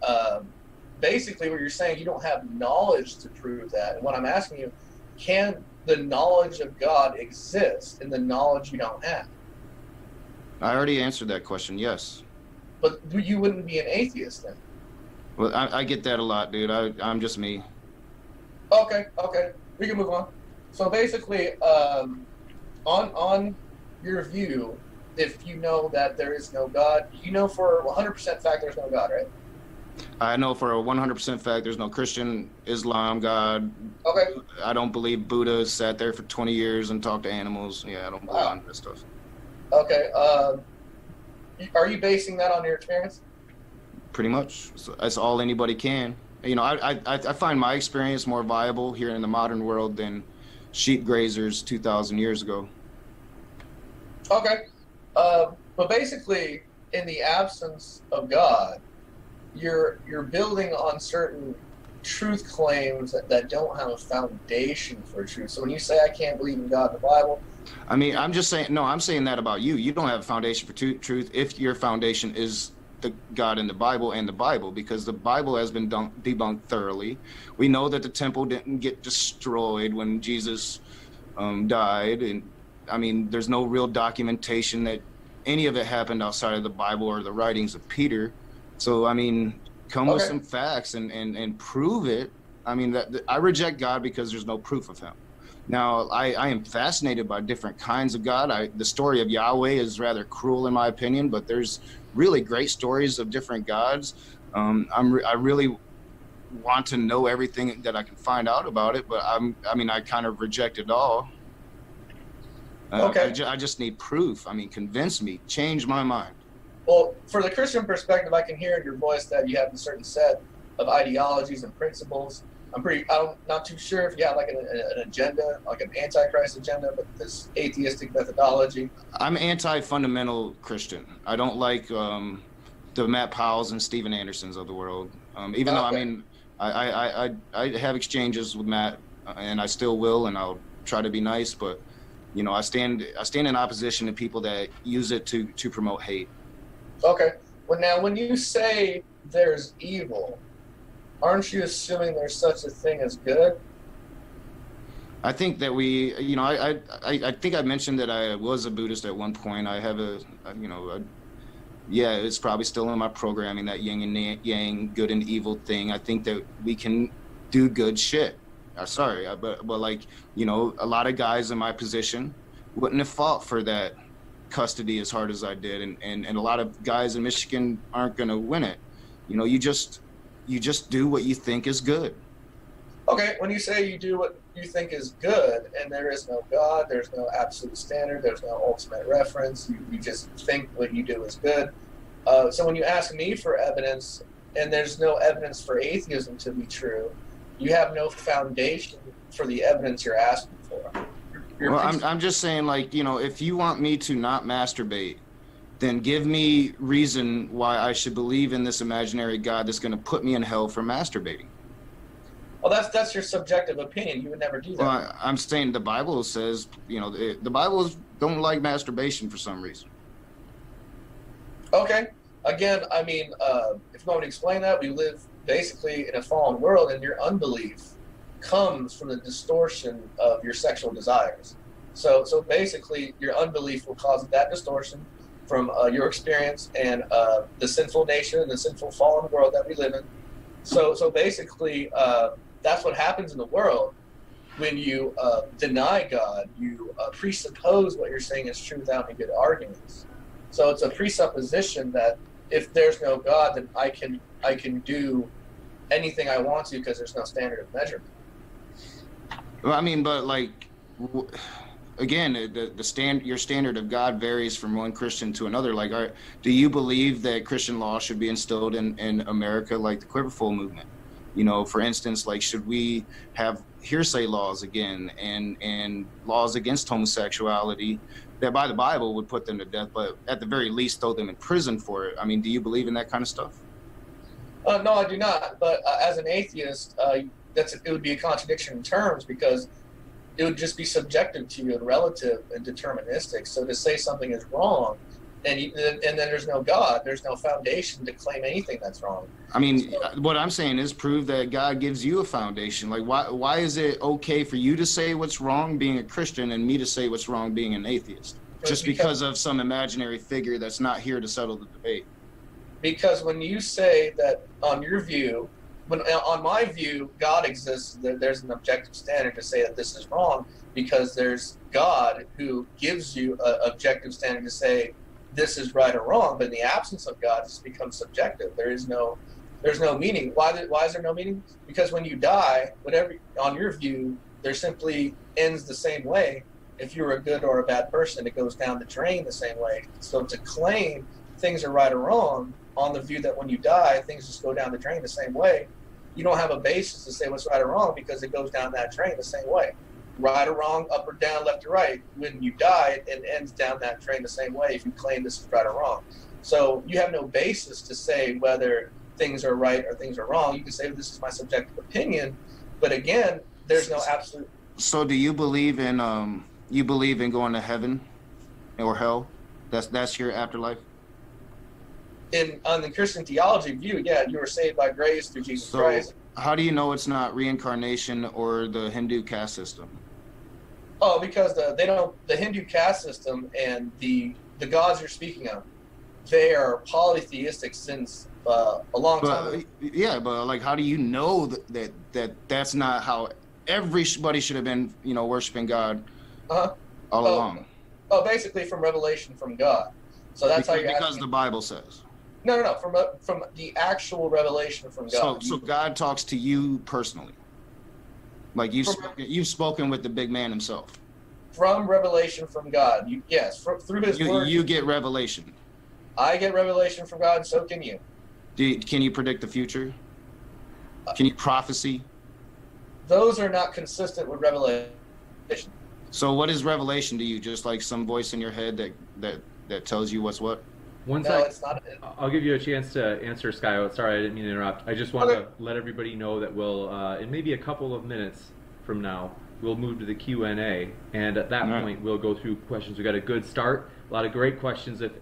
basically what you're saying, you don't have knowledge to prove that. And what I'm asking you, can the knowledge of God exist in the knowledge you don't have? I already answered that question, yes. But you wouldn't be an atheist then. Well, I get that a lot, dude. I'm just me. Okay, we can move on. So basically, on your view, if you know that there is no God, you know for 100% fact there's no God, right? I know for a 100% fact there's no Christian, Islam, God. Okay. I don't believe Buddha sat there for 20 years and talked to animals. Yeah, I don't believe on that stuff. Okay. Are you basing that on your experience? Pretty much. So that's all anybody can. You know, I find my experience more viable here in the modern world than sheep grazers 2,000 years ago. Okay. But basically, in the absence of God, you're building on certain truth claims that don't have a foundation for truth. So when you say I can't believe in God in the Bible, I mean, I'm just saying, no, I'm saying that about you. You don't have a foundation for truth if your foundation is the God in the Bible and the Bible, because the Bible has been debunked thoroughly. We know that the temple didn't get destroyed when Jesus died. And I mean, there's no real documentation that any of it happened outside of the Bible or the writings of Peter. So, I mean, come with some facts and prove it. I mean, I reject God because there's no proof of him. Now, I am fascinated by different kinds of God. The story of Yahweh is rather cruel in my opinion, but there's really great stories of different gods. I really want to know everything that I can find out about it, but I kind of reject it all. I just need proof. I mean, convince me, change my mind. Well, for the Christian perspective, I can hear in your voice that you have a certain set of ideologies and principles. I'm not too sure if you have like an agenda, like an antichrist agenda, but this atheistic methodology. I'm anti-fundamental Christian. I don't like the Matt Powells and Steven Andersons of the world. Even though, I mean, I have exchanges with Matt, and I still will, and I'll try to be nice, but you know, I stand in opposition to people that use it to promote hate. Okay. Well, now, when you say there's evil, aren't you assuming there's such a thing as good? I think that I think I mentioned that I was a Buddhist at one point. I have it's probably still in my programming, that yin and yang, good and evil thing. I think that we can do good shit. But like, you know, a lot of guys in my position wouldn't have fought for that custody as hard as I did, and a lot of guys in Michigan aren't going to win it. You know, you just do what you think is good. Okay, when you say you do what you think is good, and there is no God, there's no absolute standard, there's no ultimate reference, you just think what you do is good. So when you ask me for evidence, and there's no evidence for atheism to be true, you have no foundation for the evidence you're asking for. I'm just saying, like, you know, if you want me to not masturbate, then give me reason why I should believe in this imaginary God that's going to put me in hell for masturbating. Well, that's your subjective opinion. You would never do that. Well, I'm saying the Bible says, you know, the Bible don't like masturbation for some reason. Okay. Again, I mean, if you want me to explain that, we live basically in a fallen world, and your unbelief comes from the distortion of your sexual desires. So basically, your unbelief will cause that distortion from your experience and the sinful nation and the sinful fallen world that we live in. So basically, that's what happens in the world when you deny God. You presuppose what you're saying is true without any good arguments. So it's a presupposition that if there's no God, then I can do anything I want to because there's no standard of measurement. Well, I mean, but like, again, your standard of God varies from one Christian to another. Like, do you believe that Christian law should be instilled in America, like the Quiverful movement? You know, for instance, like, should we have hearsay laws again and laws against homosexuality that by the Bible would put them to death, but at the very least throw them in prison for it? I mean, do you believe in that kind of stuff? No, I do not. But as an atheist, it would be a contradiction in terms, because it would just be subjective to you and relative and deterministic. So to say something is wrong, and then there's no God, there's no foundation to claim anything that's wrong. I mean, what I'm saying is prove that God gives you a foundation. Like, why is it okay for you to say what's wrong being a Christian and me to say what's wrong being an atheist? Just because of some imaginary figure that's not here to settle the debate. Because when you say that on your view, on my view, God exists, there's an objective standard to say that this is wrong, because there's God who gives you an objective standard to say this is right or wrong. But in the absence of God, it's become subjective. There's no meaning. Why is there no meaning? Because when you die, whatever on your view, there simply ends the same way. If you're a good or a bad person, it goes down the drain the same way. So to claim things are right or wrong on the view that when you die, things just go down the drain the same way, you don't have a basis to say what's right or wrong, because it goes down that drain the same way. Right or wrong, up or down, left or right. When you die, it ends down that drain the same way if you claim this is right or wrong. So you have no basis to say whether things are right or things are wrong. You can say this is my subjective opinion, but again, there's no absolute. So do you believe in going to heaven or hell? That's your afterlife? On the Christian theology view, yeah, you were saved by grace through Jesus Christ. How do you know it's not reincarnation or the Hindu caste system? Oh, because the Hindu caste system and the gods you're speaking of, they are polytheistic since a long time ago. Yeah, but like, how do you know that's not how everybody should have been, worshiping God all along? Oh, basically from revelation from God. So that's because the Bible says. No. From the actual revelation from God. So God talks to you personally. Like you've spoken with the big man himself. From revelation from God. Yes, through his word. You get revelation. I get revelation from God, and so can you. Can you predict the future? Can you prophecy? Those are not consistent with revelation. So what is revelation to you? Just like some voice in your head that tells you what's what? It's not. I'll give you a chance to answer, SkyOut. Sorry, I didn't mean to interrupt. I just want to let everybody know that we'll, in maybe a couple of minutes from now, we'll move to the Q&A, and at that point, we'll go through questions. We got a good start, a lot of great questions. If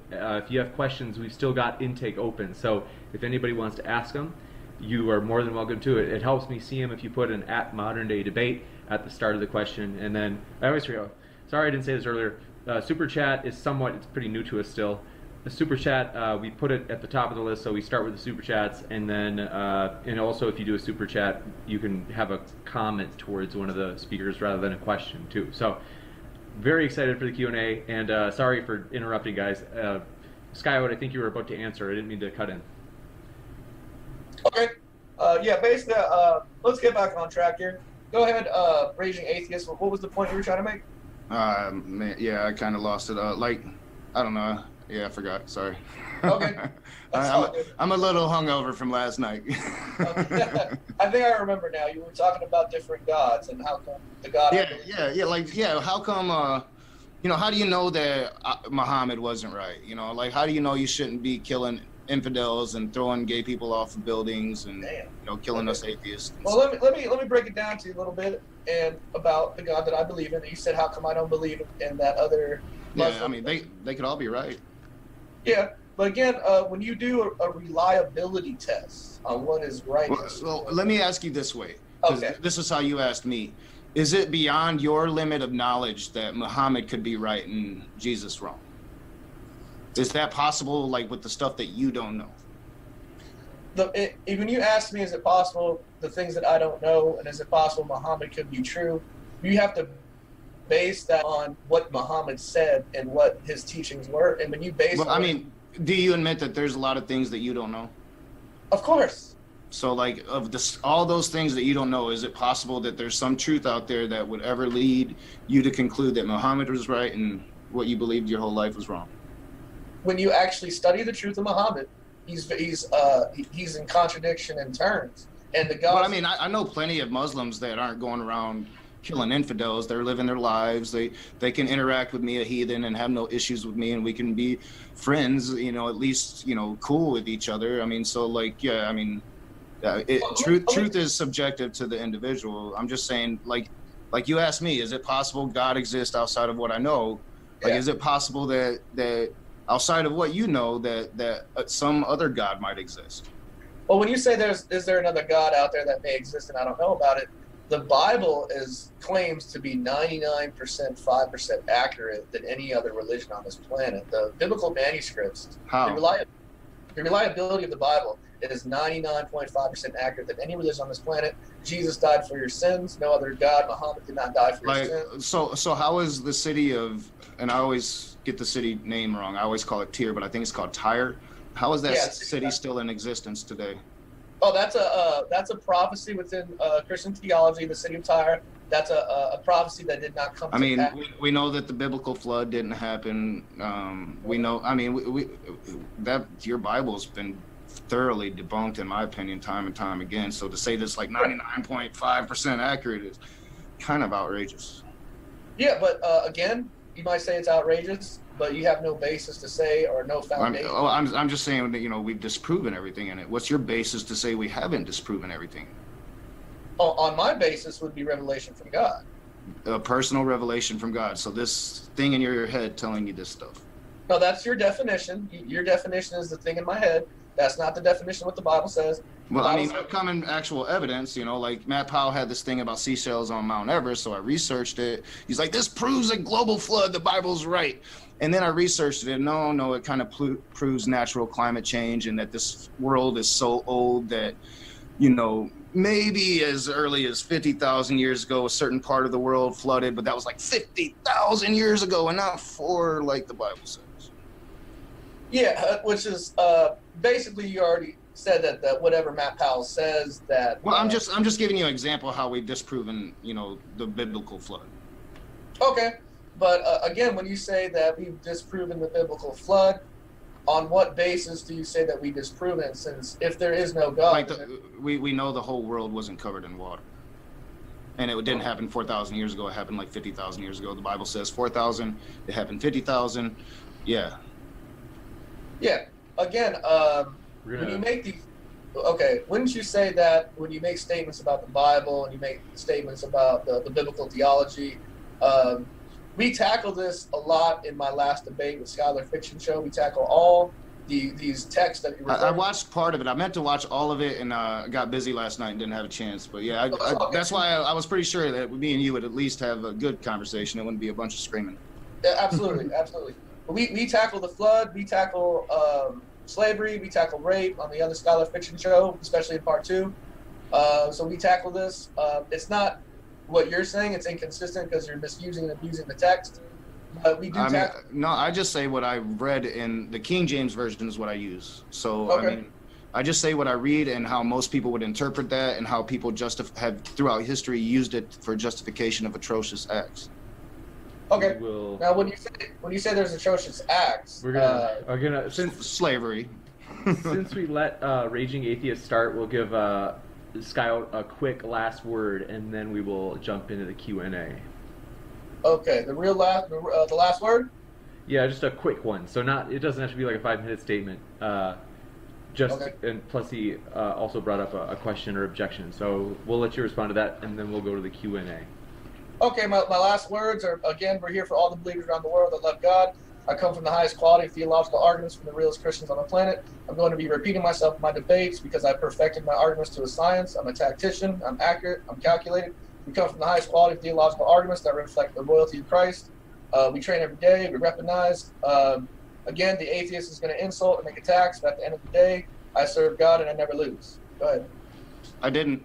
you have questions, we've still got intake open. So if anybody wants to ask them, you are more than welcome to it. It helps me see them if you put an @ModernDayDebate at the start of the question, and then I always forget. Sorry, I didn't say this earlier. Super chat is it's pretty new to us still. The super chat, we put it at the top of the list, so we start with the super chats, and then and also if you do a super chat, you can have a comment towards one of the speakers rather than a question too. So very excited for the Q&A, and sorry for interrupting, guys. SkyOut, I think you were about to answer. I didn't mean to cut in. Okay. Yeah, basically, let's get back on track here. Go ahead, Raging Atheist. What was the point you were trying to make? Man, yeah, I kind of lost it. I don't know. Yeah, I forgot. Sorry. Okay. I'm a little hungover from last night. I think I remember now. You were talking about different gods and how come the God. Yeah. How come? How do you know that Muhammad wasn't right? How do you know you shouldn't be killing infidels and throwing gay people off of buildings and Damn. killing us atheists. Well, let me break it down to you a little bit and about the God that I believe in. You said, how come I don't believe in that other Muslim? Yeah, I mean, they could all be right. Yeah, but again, when you do a reliability test on what is right. Well, let me ask you this way. Okay. This is how you asked me. Is it beyond your limit of knowledge that Muhammad could be right and Jesus wrong? Is that possible, like with the stuff that you don't know? When you ask me, is it possible the things that I don't know, and is it possible Muhammad could be true? You have to base that on what Muhammad said and what his teachings were. And when you base, well, I mean, do you admit that there's a lot of things that you don't know? Of course. So, like, all those things that you don't know, is it possible that there's some truth out there that would ever lead you to conclude that Muhammad was right and what you believed your whole life was wrong? When you actually study the truth of Muhammad, he's in contradiction in terms. And the God. Well, I mean, I know plenty of Muslims that aren't going around killing infidels. They're living their lives. They can interact with me, a heathen, and have no issues with me, and we can be friends. At least cool with each other. I mean, so like, yeah, I mean. Truth is subjective to the individual. I'm just saying, like you asked me, is it possible God exists outside of what I know? Like, is it possible that outside of what you know, that some other God might exist? Well, when you say is there another God out there that may exist and I don't know about it, the Bible claims to be 99%, 5% accurate than any other religion on this planet. The biblical manuscripts, the reliability of the Bible, it is 99.5% accurate than any religion on this planet. Jesus died for your sins. No other God. Muhammad did not die for your sins. So how is the city of, and I always get the city name wrong. I always call it Tyre, but I think it's called Tyre. How is that city still in existence today? Oh, that's a prophecy within Christian theology. The city of Tyre. That's a prophecy that did not come. I mean, we know that the biblical flood didn't happen. We know. I mean, that your Bible's been thoroughly debunked, in my opinion, time and time again. So to say this like 99.5% accurate is kind of outrageous. Yeah, but again, you might say it's outrageous, but you have no basis to say or no foundation. I'm just saying that we've disproven everything in it. What's your basis to say we haven't disproven everything? On my basis would be revelation from God. A personal revelation from God. So this thing in your head telling you this stuff. No, that's your definition. Your definition is the thing in my head. That's not the definition of what the Bible says. Well, I mean, I've come in actual evidence, like Matt Powell had this thing about seashells on Mount Everest, so I researched it. He's like, this proves a global flood, the Bible's right. And then I researched it, no, it kind of proves natural climate change and that this world is so old that, maybe as early as 50,000 years ago, a certain part of the world flooded, but that was like 50,000 years ago and not 4 like the Bible says. Yeah, which is basically you already said that whatever Matt Powell says that. Well, I'm just giving you an example of how we've disproven, the biblical flood. Okay, but again, when you say that we've disproven the biblical flood, on what basis do you say that we disprove it? Since if there is no God, we know the whole world wasn't covered in water, and it didn't happen 4,000 years ago. It happened like 50,000 years ago. The Bible says 4,000. It happened 50,000. Yeah. Yeah. Again, when you make these, wouldn't you say that when you make statements about the Bible and you make statements about the biblical theology, we tackle this a lot in my last debate with Scholar Fiction Show. We tackle all these texts that you refer to. I watched part of it. I meant to watch all of it, and got busy last night and didn't have a chance. But yeah, that's why I was pretty sure that me and you would at least have a good conversation. It wouldn't be a bunch of screaming. Yeah, absolutely, absolutely. We tackle the flood. We tackle slavery. We tackle rape on the other Scholar Fiction Show, especially in part 2. So we tackle this. It's not what you're saying. It's inconsistent because you're misusing and abusing the text. But we do no, I just say what I read in the King James Version is what I use. So, okay. I mean, I just say what I read and how most people would interpret that and how people have throughout history used it for justification of atrocious acts. Okay. Now, when you say there's atrocious acts, we're gonna since slavery. Since we let Raging Atheist start, we'll give SkyOut a quick last word, and then we will jump into the Q&A. Okay, the last word. Yeah, just a quick one. So it doesn't have to be like a 5-minute statement. Just Okay. and plus he also brought up a question or objection. So we'll let you respond to that, and then we'll go to the Q&A. Okay, my last words are, again, we're here for all the believers around the world that love God. I come from the highest quality of theological arguments from the realest Christians on the planet. I'm going to be repeating myself in my debates because I perfected my arguments to a science. I'm a tactician. I'm accurate. I'm calculated. We come from the highest quality of theological arguments that reflect the royalty of Christ. We train every day. We weaponize. Again, the atheist is going to insult and make attacks, but at the end of the day, I serve God and I never lose. Go ahead. I didn't.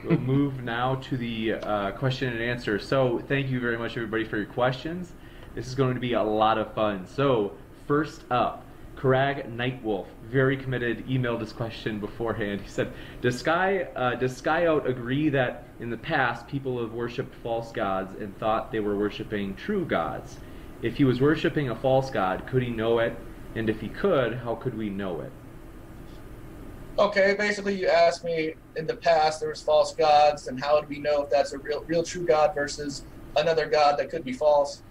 We'll move now to the question and answer. So thank you very much, everybody, for your questions. This is going to be a lot of fun. So first up, Karag Nightwolf, very committed, emailed this question beforehand. He said, does SkyOut agree that in the past people have worshipped false gods and thought they were worshiping true gods? If he was worshiping a false god, could he know it? And if he could, how could we know it? Okay, basically you asked me in the past there was false gods, and how would we know if that's a real true God versus another God that could be false?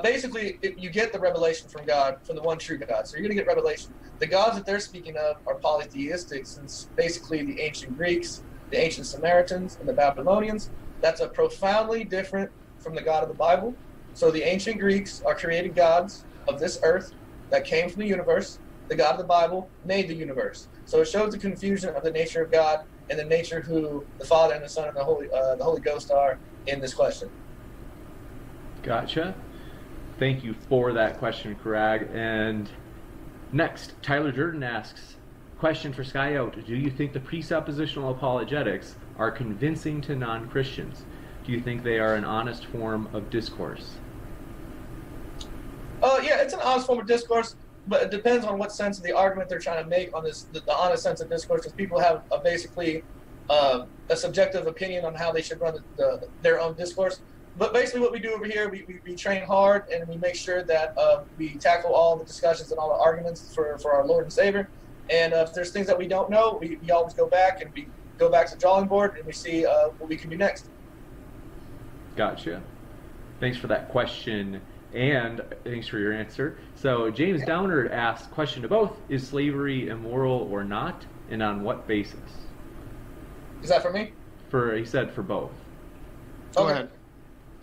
Basically, you get the revelation from God, from the one true God. So you're going to get revelation. The gods that they're speaking of are polytheistic, since basically the ancient Greeks, the ancient Samaritans, and the Babylonians, that's a profoundly different from the God of the Bible. So the ancient Greeks are created gods of this earth that came from the universe. The God of the Bible made the universe. So it shows the confusion of the nature of God and the nature who the Father and the Son and the Holy Ghost are in this question. Gotcha. Thank you for that question, Karag. And next, Tyler Durden asks, question for SkyOut, do you think the presuppositional apologetics are convincing to non-Christians? Do you think they are an honest form of discourse? Yeah, it's an honest form of discourse, but it depends on what sense of the argument they're trying to make on this, the honest sense of discourse, because people have basically a subjective opinion on how they should run their own discourse. But basically what we do over here, we train hard and we make sure that we tackle all the discussions and all the arguments for our Lord and Savior. And if there's things that we don't know, we always go back and we go back to the drawing board and we see what we can do next. Gotcha. Thanks for that question. And thanks for your answer. So James Downer asked, question to both, is slavery immoral or not, and on what basis? Is that for me? He said for both. Go ahead.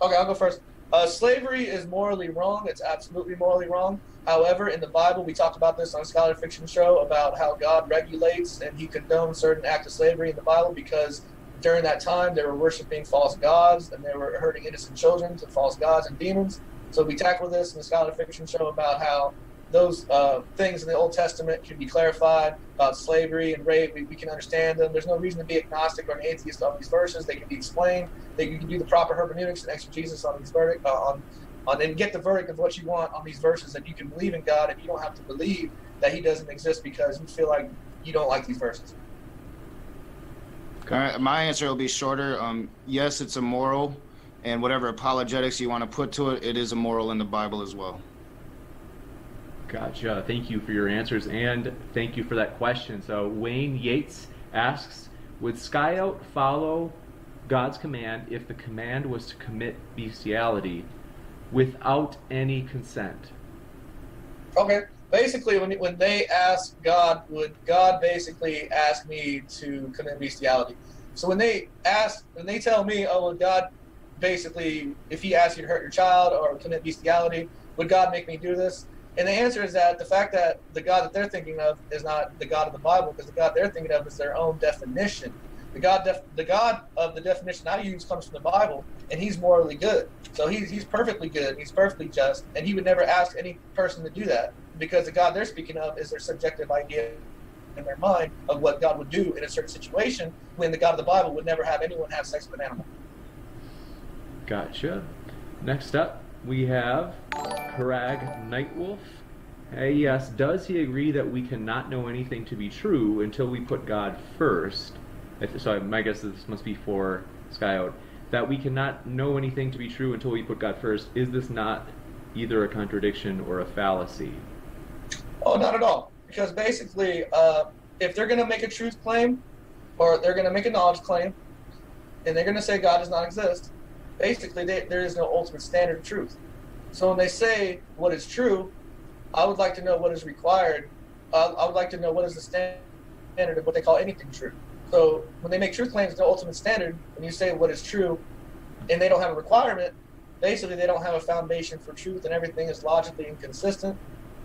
Okay, I'll go first. Slavery is morally wrong. It's absolutely morally wrong. However, in the Bible, we talked about this on a scholar fiction show about how God regulates and he condones certain acts of slavery in the Bible because during that time they were worshiping false gods and they were hurting innocent children to false gods and demons. So we tackle this in the scholar fiction show about how those things in the Old Testament can be clarified about slavery and rape. We can understand them. There's no reason to be agnostic or an atheist on these verses. They can be explained. You can do the proper hermeneutics and exegesis on these and get the verdict of what you want on these verses. That you can believe in God and you don't have to believe that He doesn't exist because you feel like you don't like these verses. All right, my answer will be shorter. Yes, it's immoral, and whatever apologetics you want to put to it, it is immoral in the Bible as well. Gotcha. Thank you for your answers, and thank you for that question. So Wayne Yates asks, would SkyOut follow God's command if the command was to commit bestiality without any consent? Okay. Basically, when they ask God, would God basically ask me to commit bestiality? So when they tell me, oh, well, God basically, if He asks you to hurt your child or commit bestiality, would God make me do this? And the answer is that the fact that the God that they're thinking of is not the God of the Bible, because the God they're thinking of is their own definition. The God of the definition I use comes from the Bible, and He's morally good. So he's perfectly good, He's perfectly just, and He would never ask any person to do that, because the God they're speaking of is their subjective idea in their mind of what God would do in a certain situation, when the God of the Bible would never have anyone have sex with an animal. Gotcha. Next up, we have Karag Nightwolf. Yes, does he agree that we cannot know anything to be true until we put God first? So my guess is this must be for SkyOut. That we cannot know anything to be true until we put God first. Is this not either a contradiction or a fallacy? Oh, not at all. Because basically, if they're going to make a truth claim, or they're going to make a knowledge claim, and they're going to say God does not exist, basically there is no ultimate standard of truth. So when they say what is true, I would like to know what is required I would like to know what is the standard of what they call anything true. So when they make truth claims, the ultimate standard, when you say what is true, and they don't have a requirement, basically they don't have a foundation for truth, and everything is logically inconsistent,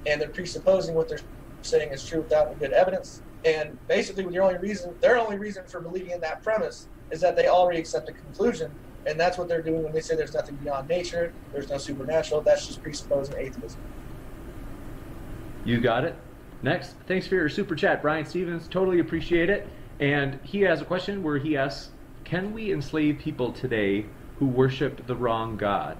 and they're presupposing what they're saying is true without good evidence. And basically, their only reason for believing in that premise is that they already accept a conclusion, and that's what they're doing when they say there's nothing beyond nature, there's no supernatural. That's just presupposing atheism. You got it. Next, thanks for your super chat, Brian Stevens. Totally appreciate it. And he has a question where he asks, can we enslave people today who worship the wrong God?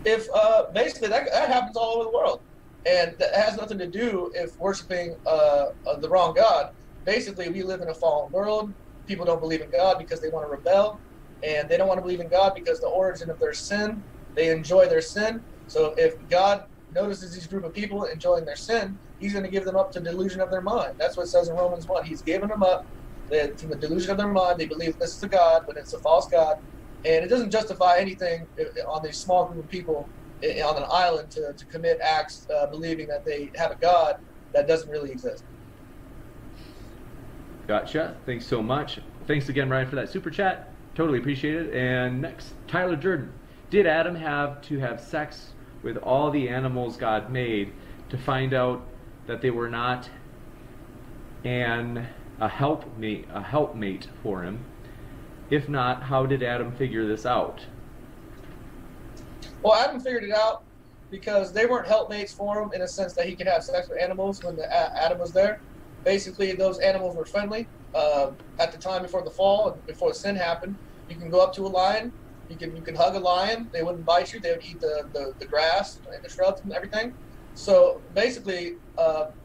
If basically that happens all over the world, and that has nothing to do if worshiping the wrong God. Basically, we live in a fallen world. People don't believe in God because they want to rebel, and they don't want to believe in God because the origin of their sin, they enjoy their sin. So if God notices these group of people enjoying their sin, he's going to give them up to delusion of their mind. That's what it says in Romans 1. He's given them up to the delusion of their mind. They believe this is a God, but it's a false God. And it doesn't justify anything on these small group of people on an island to commit acts believing that they have a God that doesn't really exist. Gotcha. Thanks so much. Thanks again, Ryan, for that super chat. Totally appreciate it. And next, Tyler Jordan. Did Adam have to have sex with all the animals God made to find out that they were not a helpmate for him? If not, how did Adam figure this out? Well, Adam figured it out because they weren't helpmates for him in a sense that he could have sex with animals when Adam was there. Basically, those animals were friendly. At the time before the fall, before the sin happened, you can go up to a lion, you can hug a lion. They wouldn't bite you. They would eat the grass and the shrubs and everything. So basically,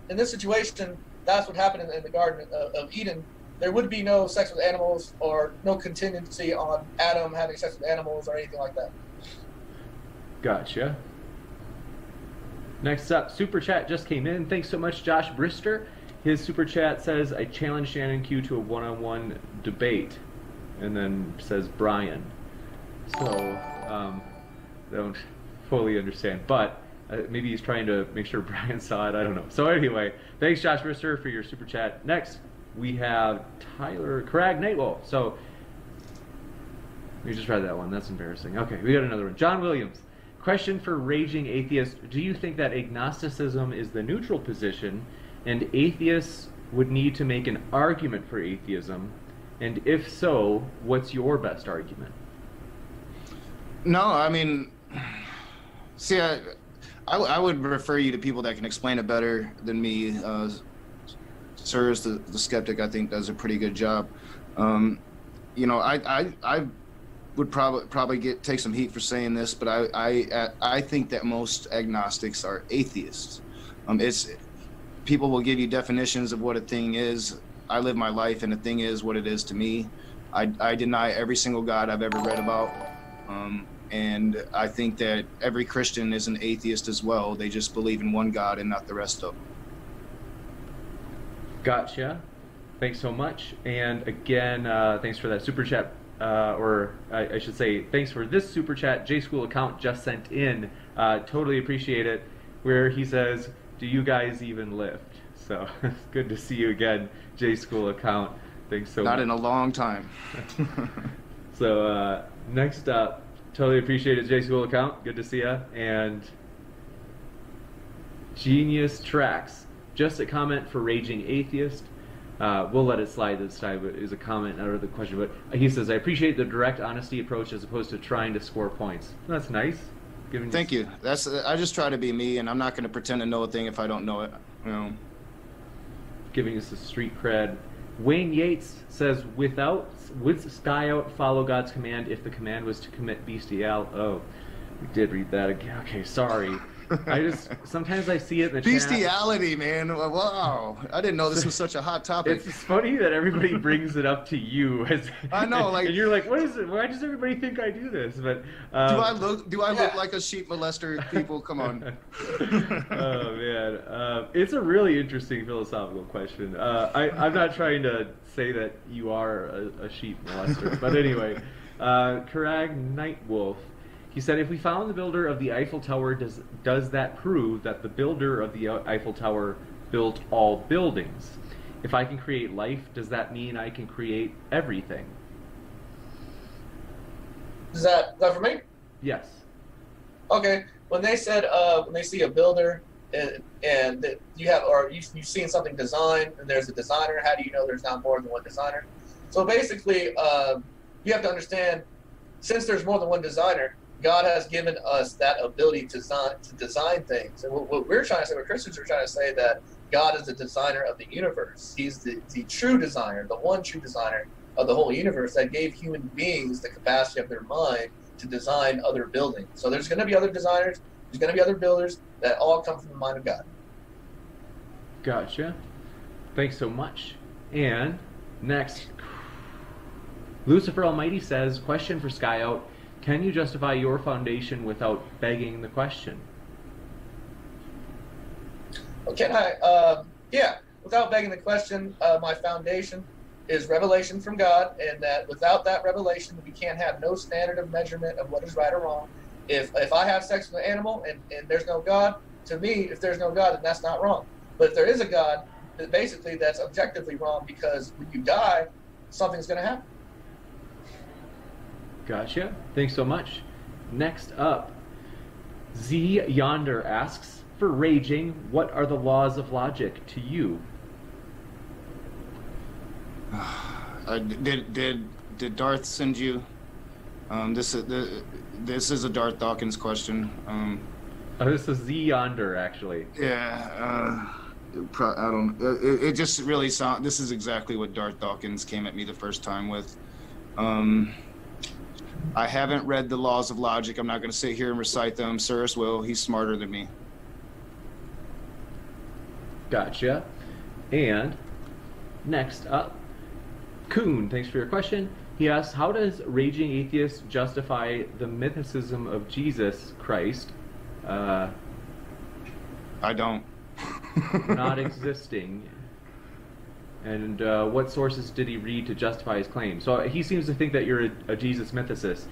in this situation, that's what happened in the Garden of Eden. There would be no sex with animals or no contingency on Adam having sex with animals or anything like that. Gotcha. Next up, super chat just came in. Thanks so much, Josh Brister. His super chat says, I challenge Shannon Q to a one-on-one debate. And then says Brian. So, don't fully understand. But maybe he's trying to make sure Brian saw it. I don't know. So anyway, thanks, Josh Brister, for your super chat. Next, we have Tyler Crag Nightwolf. So, we just read that one. That's embarrassing. Okay, we got another one. John Williams. Question for Raging Atheist. Do you think that agnosticism is the neutral position and atheists would need to make an argument for atheism? And if so, what's your best argument? No, I mean, see, I would refer you to people that can explain it better than me. Sirs, the skeptic, I think, does a pretty good job. You know, I would probably take some heat for saying this, but I think that most agnostics are atheists. People will give you definitions of what a thing is. I live my life, and a thing is what it is to me. I deny every single God I've ever read about, and I think that every Christian is an atheist as well. They just believe in one God and not the rest of them. Gotcha. Thanks so much. And again, thanks for that super chat. Or I should say, thanks for this super chat. JSchool account just sent in. Totally appreciate it. Where he says, "Do you guys even lift?" So it's good to see you again, JSchool account. Thanks so much. Not in a long time. So next up, totally appreciate it, JSchool account. Good to see you. And Genius Tracks. Just a comment for Raging Atheist. We'll let it slide this time, but is a comment, not the question. But he says, I appreciate the direct honesty approach as opposed to trying to score points. That's nice. Thank you. I just try to be me, and I'm not going to pretend to know a thing if I don't know it. You know. Giving us the street cred. Wayne Yates says, would SkyOut follow God's command if the command was to commit bestiality? Oh, we did read that again. Okay, sorry. Sometimes I see it in the bestiality, chat. Man. Wow. I didn't know this was such a hot topic. It's funny that everybody brings it up to you. I know, like, and you're like, what is it? Why does everybody think I do this? But do I look like a sheep molester? People, come on. Oh man, it's a really interesting philosophical question. I'm not trying to say that you are a sheep molester, but anyway, Karag Nightwolf. He said, if we found the builder of the Eiffel Tower, does that prove that the builder of the Eiffel Tower built all buildings? If I can create life, does that mean I can create everything? Is that for me? Yes. Okay. When they said when they see a builder and that you have, or you've seen something designed and there's a designer, how do you know there's not more than one designer? So basically, you have to understand, since there's more than one designer, God has given us that ability to design things. And what we're trying to say, what Christians are trying to say, that God is the designer of the universe. He's the true designer, the one true designer of the whole universe, that gave human beings the capacity of their mind to design other buildings. So there's going to be other designers, there's going to be other builders that all come from the mind of God. Gotcha. Thanks so much. And next, Lucifer Almighty says, question for SkyOut, can you justify your foundation without begging the question? Well, can I? Yeah, without begging the question, my foundation is revelation from God, and that without that revelation, we can't have no standard of measurement of what is right or wrong. If I have sex with an animal and there's no God, to me, if there's no God, then that's not wrong. But if there is a God, then basically that's objectively wrong, because when you die, something's going to happen. Gotcha. Thanks so much. Next up, Z Yonder asks, for raging, what are the laws of logic to you? Did Darth send you? This is a Darth Dawkins question. Oh, this is Z Yonder, actually. Yeah. I don't. It just really sound. This is exactly what Darth Dawkins came at me the first time with. I haven't read the laws of logic. I'm not going to sit here and recite them. Cyrus will. He's smarter than me. Gotcha. And next up, Kuhn, thanks for your question. He asks, how does Raging Atheist justify the mythicism of Jesus Christ I don't. not existing? And what sources did he read to justify his claim? So he seems to think that you're a Jesus mythicist.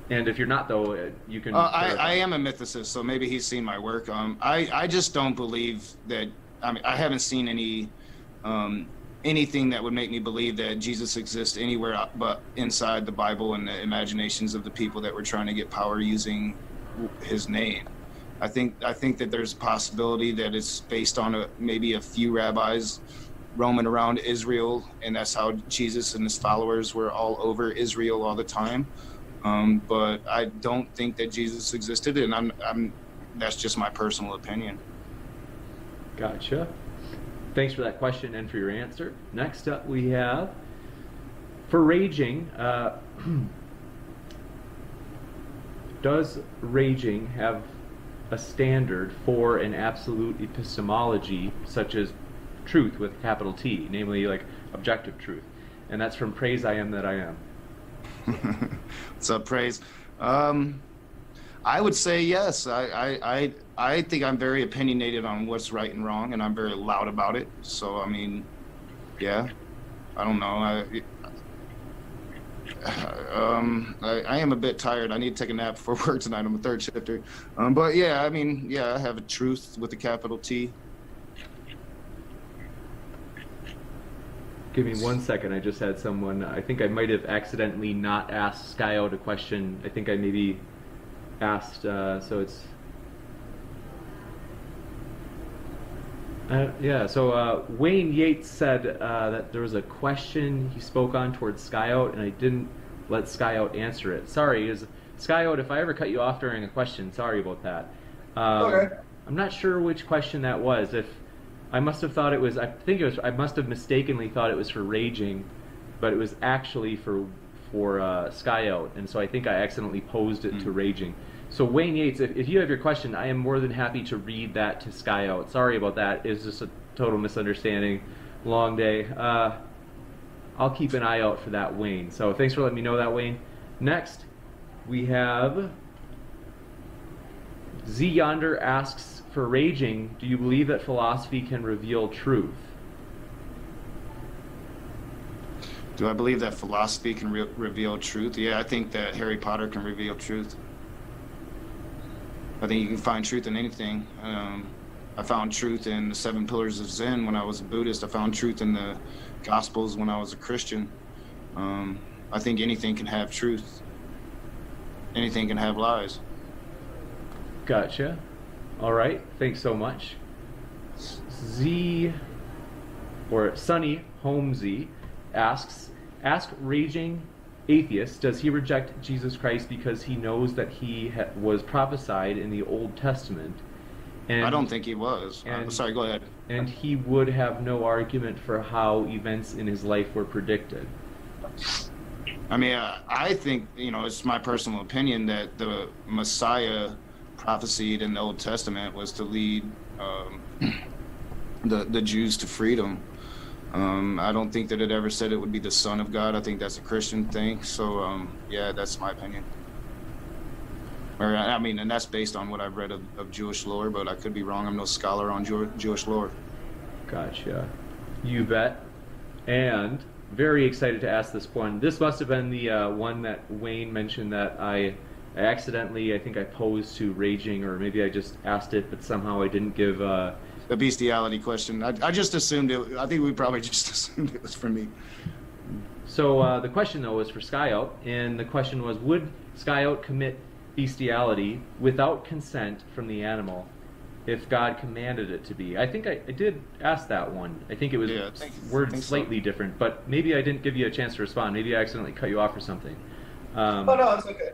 And if you're not, though, you can... I am a mythicist, so maybe he's seen my work. I just don't believe that... I mean, I haven't seen any anything that would make me believe that Jesus exists anywhere but inside the Bible and the imaginations of the people that were trying to get power using his name. I think that there's a possibility that it's based on maybe a few rabbis roaming around Israel, and that's how Jesus and his followers were all over Israel all the time. But I don't think that Jesus existed, and that's just my personal opinion. Gotcha. Thanks for that question and for your answer. Next up we have, for raging, does raging have a standard for an absolute epistemology, such as truth with capital T, namely like objective truth? And that's from Praise I Am That I Am. What's up, Praise? I would say yes. I think I'm very opinionated on what's right and wrong, and I'm very loud about it. So I mean, yeah, I don't know. I am a bit tired. I need to take a nap before work tonight. I'm a third shifter. But yeah, I mean, yeah, I have a truth with a capital T. Give me 1 second. I just had someone, I think I might have accidentally not asked SkyOut a question. I think I maybe asked, so it's... yeah, so Wayne Yates said that there was a question he spoke on towards SkyOut, and I didn't let SkyOut answer it. Sorry, SkyOut, if I ever cut you off during a question, sorry about that. Okay. I'm not sure which question that was. If I must have thought it was, I must have mistakenly thought it was for raging, but it was actually for SkyOut, and so I think I accidentally posed it to raging. So Wayne Yates, if you have your question, I am more than happy to read that to SkyOut. Sorry about that. It's just a total misunderstanding. Long day. I'll keep an eye out for that, Wayne. So thanks for letting me know that, Wayne. Next, we have Z Yonder asks, for raging, do you believe that philosophy can reveal truth? Do I believe that philosophy can reveal truth? Yeah, I think that Harry Potter can reveal truth. I think you can find truth in anything. I found truth in the 7 pillars of Zen when I was a Buddhist. I found truth in the Gospels when I was a Christian. I think anything can have truth. Anything can have lies. Gotcha. All right. Thanks so much. Z, or Sunny Holmesy asks, ask Raging Atheist, does he reject Jesus Christ because he knows that he was prophesied in the Old Testament? And, I don't think he was. Sorry, go ahead. And he would have no argument for how events in his life were predicted. I mean, I think, you know, it's my personal opinion that the Messiah prophesied in the Old Testament was to lead the Jews to freedom. I don't think that it ever said it would be the Son of God. I think that's a Christian thing. So, yeah, that's my opinion. Or, I mean, and that's based on what I've read of Jewish lore, but I could be wrong. I'm no scholar on Jewish lore. Gotcha. You bet. And very excited to ask this one. This must have been the one that Wayne mentioned that I accidentally, I think I posed to Raging, or maybe I just asked it, but somehow I didn't give... the bestiality question. I just assumed it. I think we probably just assumed it was for me. So the question, though, was for SkyOut, and the question was, would SkyOut commit bestiality without consent from the animal if God commanded it to be? I think I did ask that one. I think it was worded slightly different, but maybe I didn't give you a chance to respond. Maybe I accidentally cut you off or something. Oh, no, it's okay.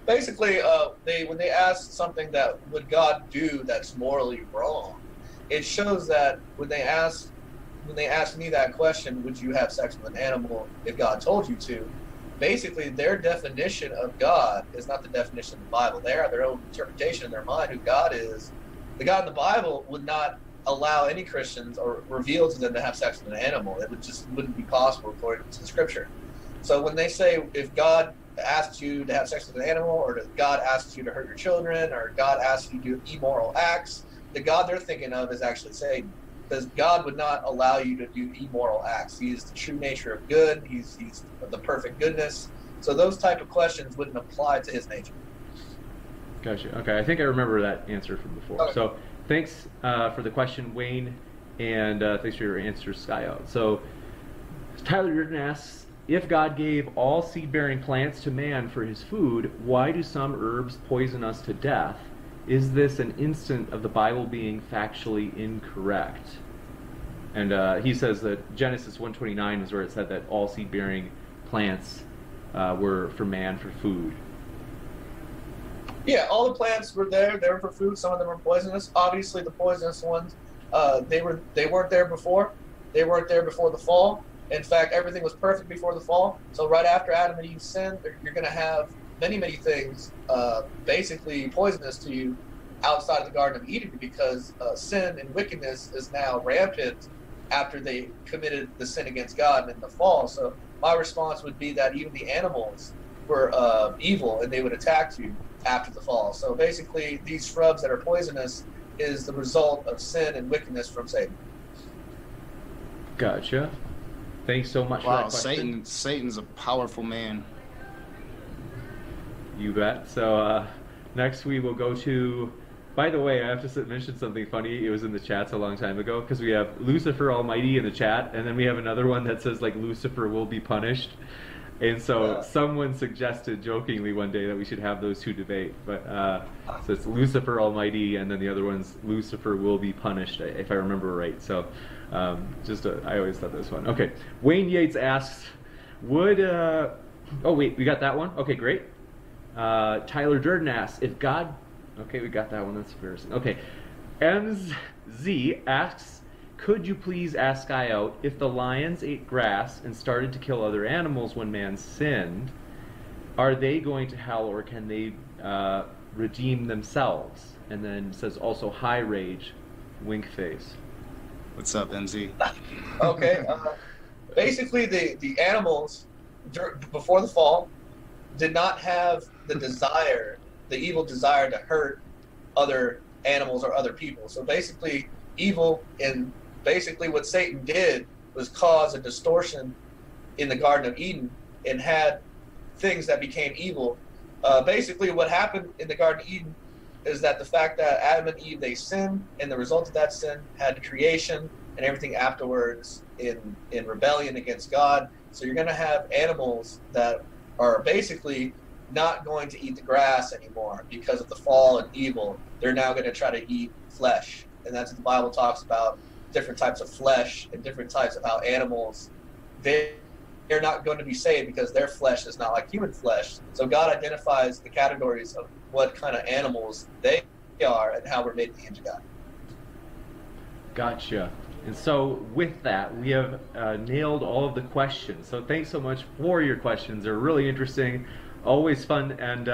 Basically, when they ask something that would God do that's morally wrong, it shows that when they ask me that question, would you have sex with an animal if God told you to? Basically, their definition of God is not the definition of the Bible. They have their own interpretation in their mind who God is. The God in the Bible would not allow any Christians or reveal to them to have sex with an animal. It wouldn't be possible according to the Scripture. So when they say if God asks you to have sex with an animal, or if God asks you to hurt your children, or God asks you to do immoral acts, the God they're thinking of is actually Satan. Because God would not allow you to do immoral acts. He is the true nature of good. He's the perfect goodness. So those type of questions wouldn't apply to his nature. Gotcha. Okay, I think I remember that answer from before. Okay. So thanks for the question, Wayne, and thanks for your answer, SkyOut. So Tyler Durden asks, if God gave all seed-bearing plants to man for his food, why do some herbs poison us to death? Is this an instant of the Bible being factually incorrect? And he says that Genesis 1:29 is where it said that all seed-bearing plants were for man for food. Yeah, all the plants were there. They were for food. Some of them were poisonous. Obviously, the poisonous ones, they weren't there before. They weren't there before the fall. In fact, everything was perfect before the fall. So right after Adam and Eve sinned, you're going to have many things basically poisonous to you outside of the Garden of Eden, because sin and wickedness is now rampant after they committed the sin against God in the fall. So my response would be that even the animals were evil, and they would attack you after the fall. So basically, these shrubs that are poisonous is the result of sin and wickedness from Satan. Gotcha. Thanks so much for that question. Satan's a powerful man. You bet. So next we will go to, by the way, I have to mention something funny. It was in the chats a long time ago, because we have Lucifer Almighty in the chat, and then we have another one that says like Lucifer will be punished. And so someone suggested jokingly one day that we should have those two debate. But so it's Lucifer Almighty, and then the other one's Lucifer will be punished, if I remember right. So I always thought this one. Okay, Wayne Yates asks, would oh wait, we got that one. Okay, great. Tyler Durden asks, if God... Okay, we got that one. That's embarrassing. Okay. MZ asks, could you please ask SkyOut if the lions ate grass and started to kill other animals when man sinned, are they going to hell, or can they redeem themselves? And then says also, high rage, wink face. What's up, MZ? Okay. Basically, the animals, before the fall, did not have the evil desire to hurt other animals or other people. So basically, evil, and basically what Satan did was cause a distortion in the Garden of Eden and had things that became evil. Basically, what happened in the Garden of Eden is that the fact that Adam and Eve, they sinned, and the result of that sin had creation and everything afterwards in rebellion against God. So you're going to have animals that are basically not going to eat the grass anymore because of the fall and evil. They're now going to try to eat flesh. And that's what the Bible talks about, different types of flesh and different types of how animals, they're not going to be saved because their flesh is not like human flesh. So God identifies the categories of what kind of animals they are and how we're made in the image of God. Gotcha. And so with that, we have nailed all of the questions. So thanks so much for your questions. They're really interesting, always fun. And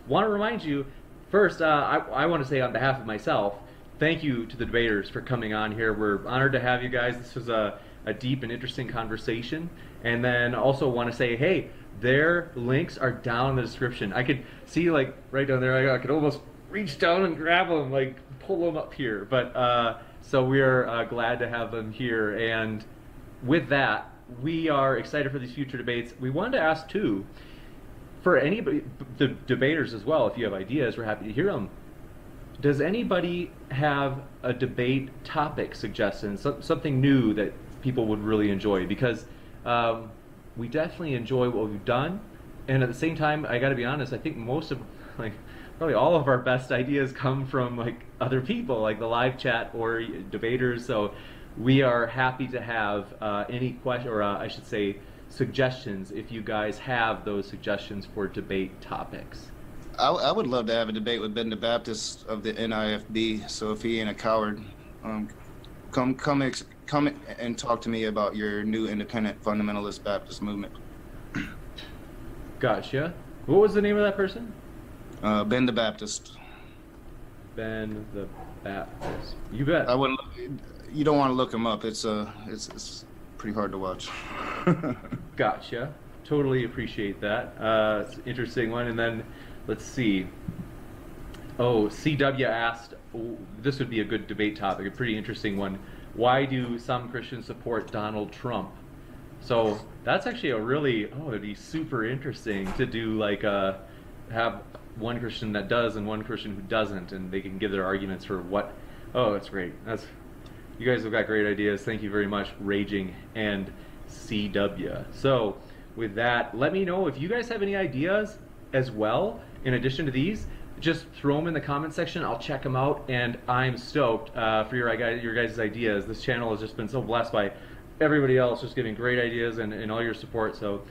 want to remind you, first, I want to say on behalf of myself, thank you to the debaters for coming on here. We're honored to have you guys. This was a deep and interesting conversation. And then also want to say, hey, their links are down in the description. I could see, like, right down there, I could almost reach down and grab them, like, pull them up here. But so we are glad to have them here. And with that, we are excited for these future debates. We wanted to ask, too, for anybody, the debaters as well, if you have ideas, we're happy to hear them. Does anybody have a debate topic suggestion, something new that people would really enjoy? Because we definitely enjoy what we've done, and at the same time, I got to be honest, I think most of, like, probably all of our best ideas come from, like, other people, like the live chat or debaters. So we are happy to have any question, or I should say, suggestions, if you guys have those suggestions for debate topics. I would love to have a debate with Ben the Baptist of the NIFB. So if he ain't a coward, come and talk to me about your new independent fundamentalist Baptist movement. Gotcha. What was the name of that person? Ben the Baptist. Ben the Baptist. You bet. I wouldn't. You don't want to look him up. It's pretty hard to watch. Gotcha. Totally appreciate that. It's an interesting one. And then let's see. Oh, CW asked, this would be a good debate topic, a pretty interesting one. Why do some Christians support Donald Trump? So that's actually a really, it'd be super interesting to do, like, have one Christian that does and one Christian who doesn't, and they can give their arguments for what. Oh, that's great. You guys have got great ideas. Thank you very much, Raging and CW. So with that, let me know if you guys have any ideas as well. In addition to these, just throw them in the comment section. I'll check them out, and I'm stoked for your guys' ideas. This channel has just been so blessed by everybody else just giving great ideas and all your support. So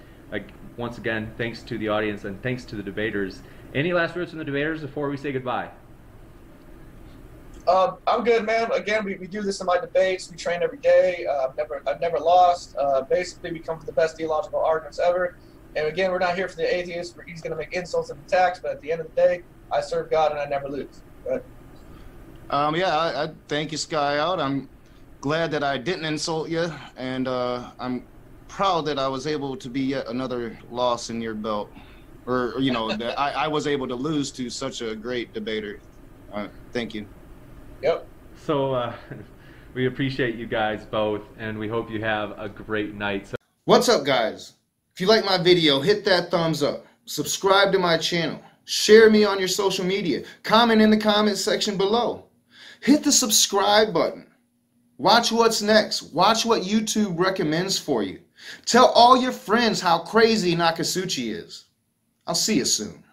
once again, thanks to the audience and thanks to the debaters. Any last words from the debaters before we say goodbye? I'm good, man. Again, we do this in my debates. We train every day. I've never lost. Basically, we come for the best theological arguments ever. And again, we're not here for the atheist. He's going to make insults and attacks, but at the end of the day, I serve God and I never lose. Yeah, I thank you, SkyOut. I'm glad that I didn't insult you, and I'm proud that I was able to be yet another loss in your belt, or that I was able to lose to such a great debater. Thank you. Yep. So we appreciate you guys both, and we hope you have a great night. What's up, guys? If you like my video, hit that thumbs up, subscribe to my channel, share me on your social media, comment in the comment section below, hit the subscribe button, watch what's next, watch what YouTube recommends for you, tell all your friends how crazy Nakasuchi is. I'll see you soon.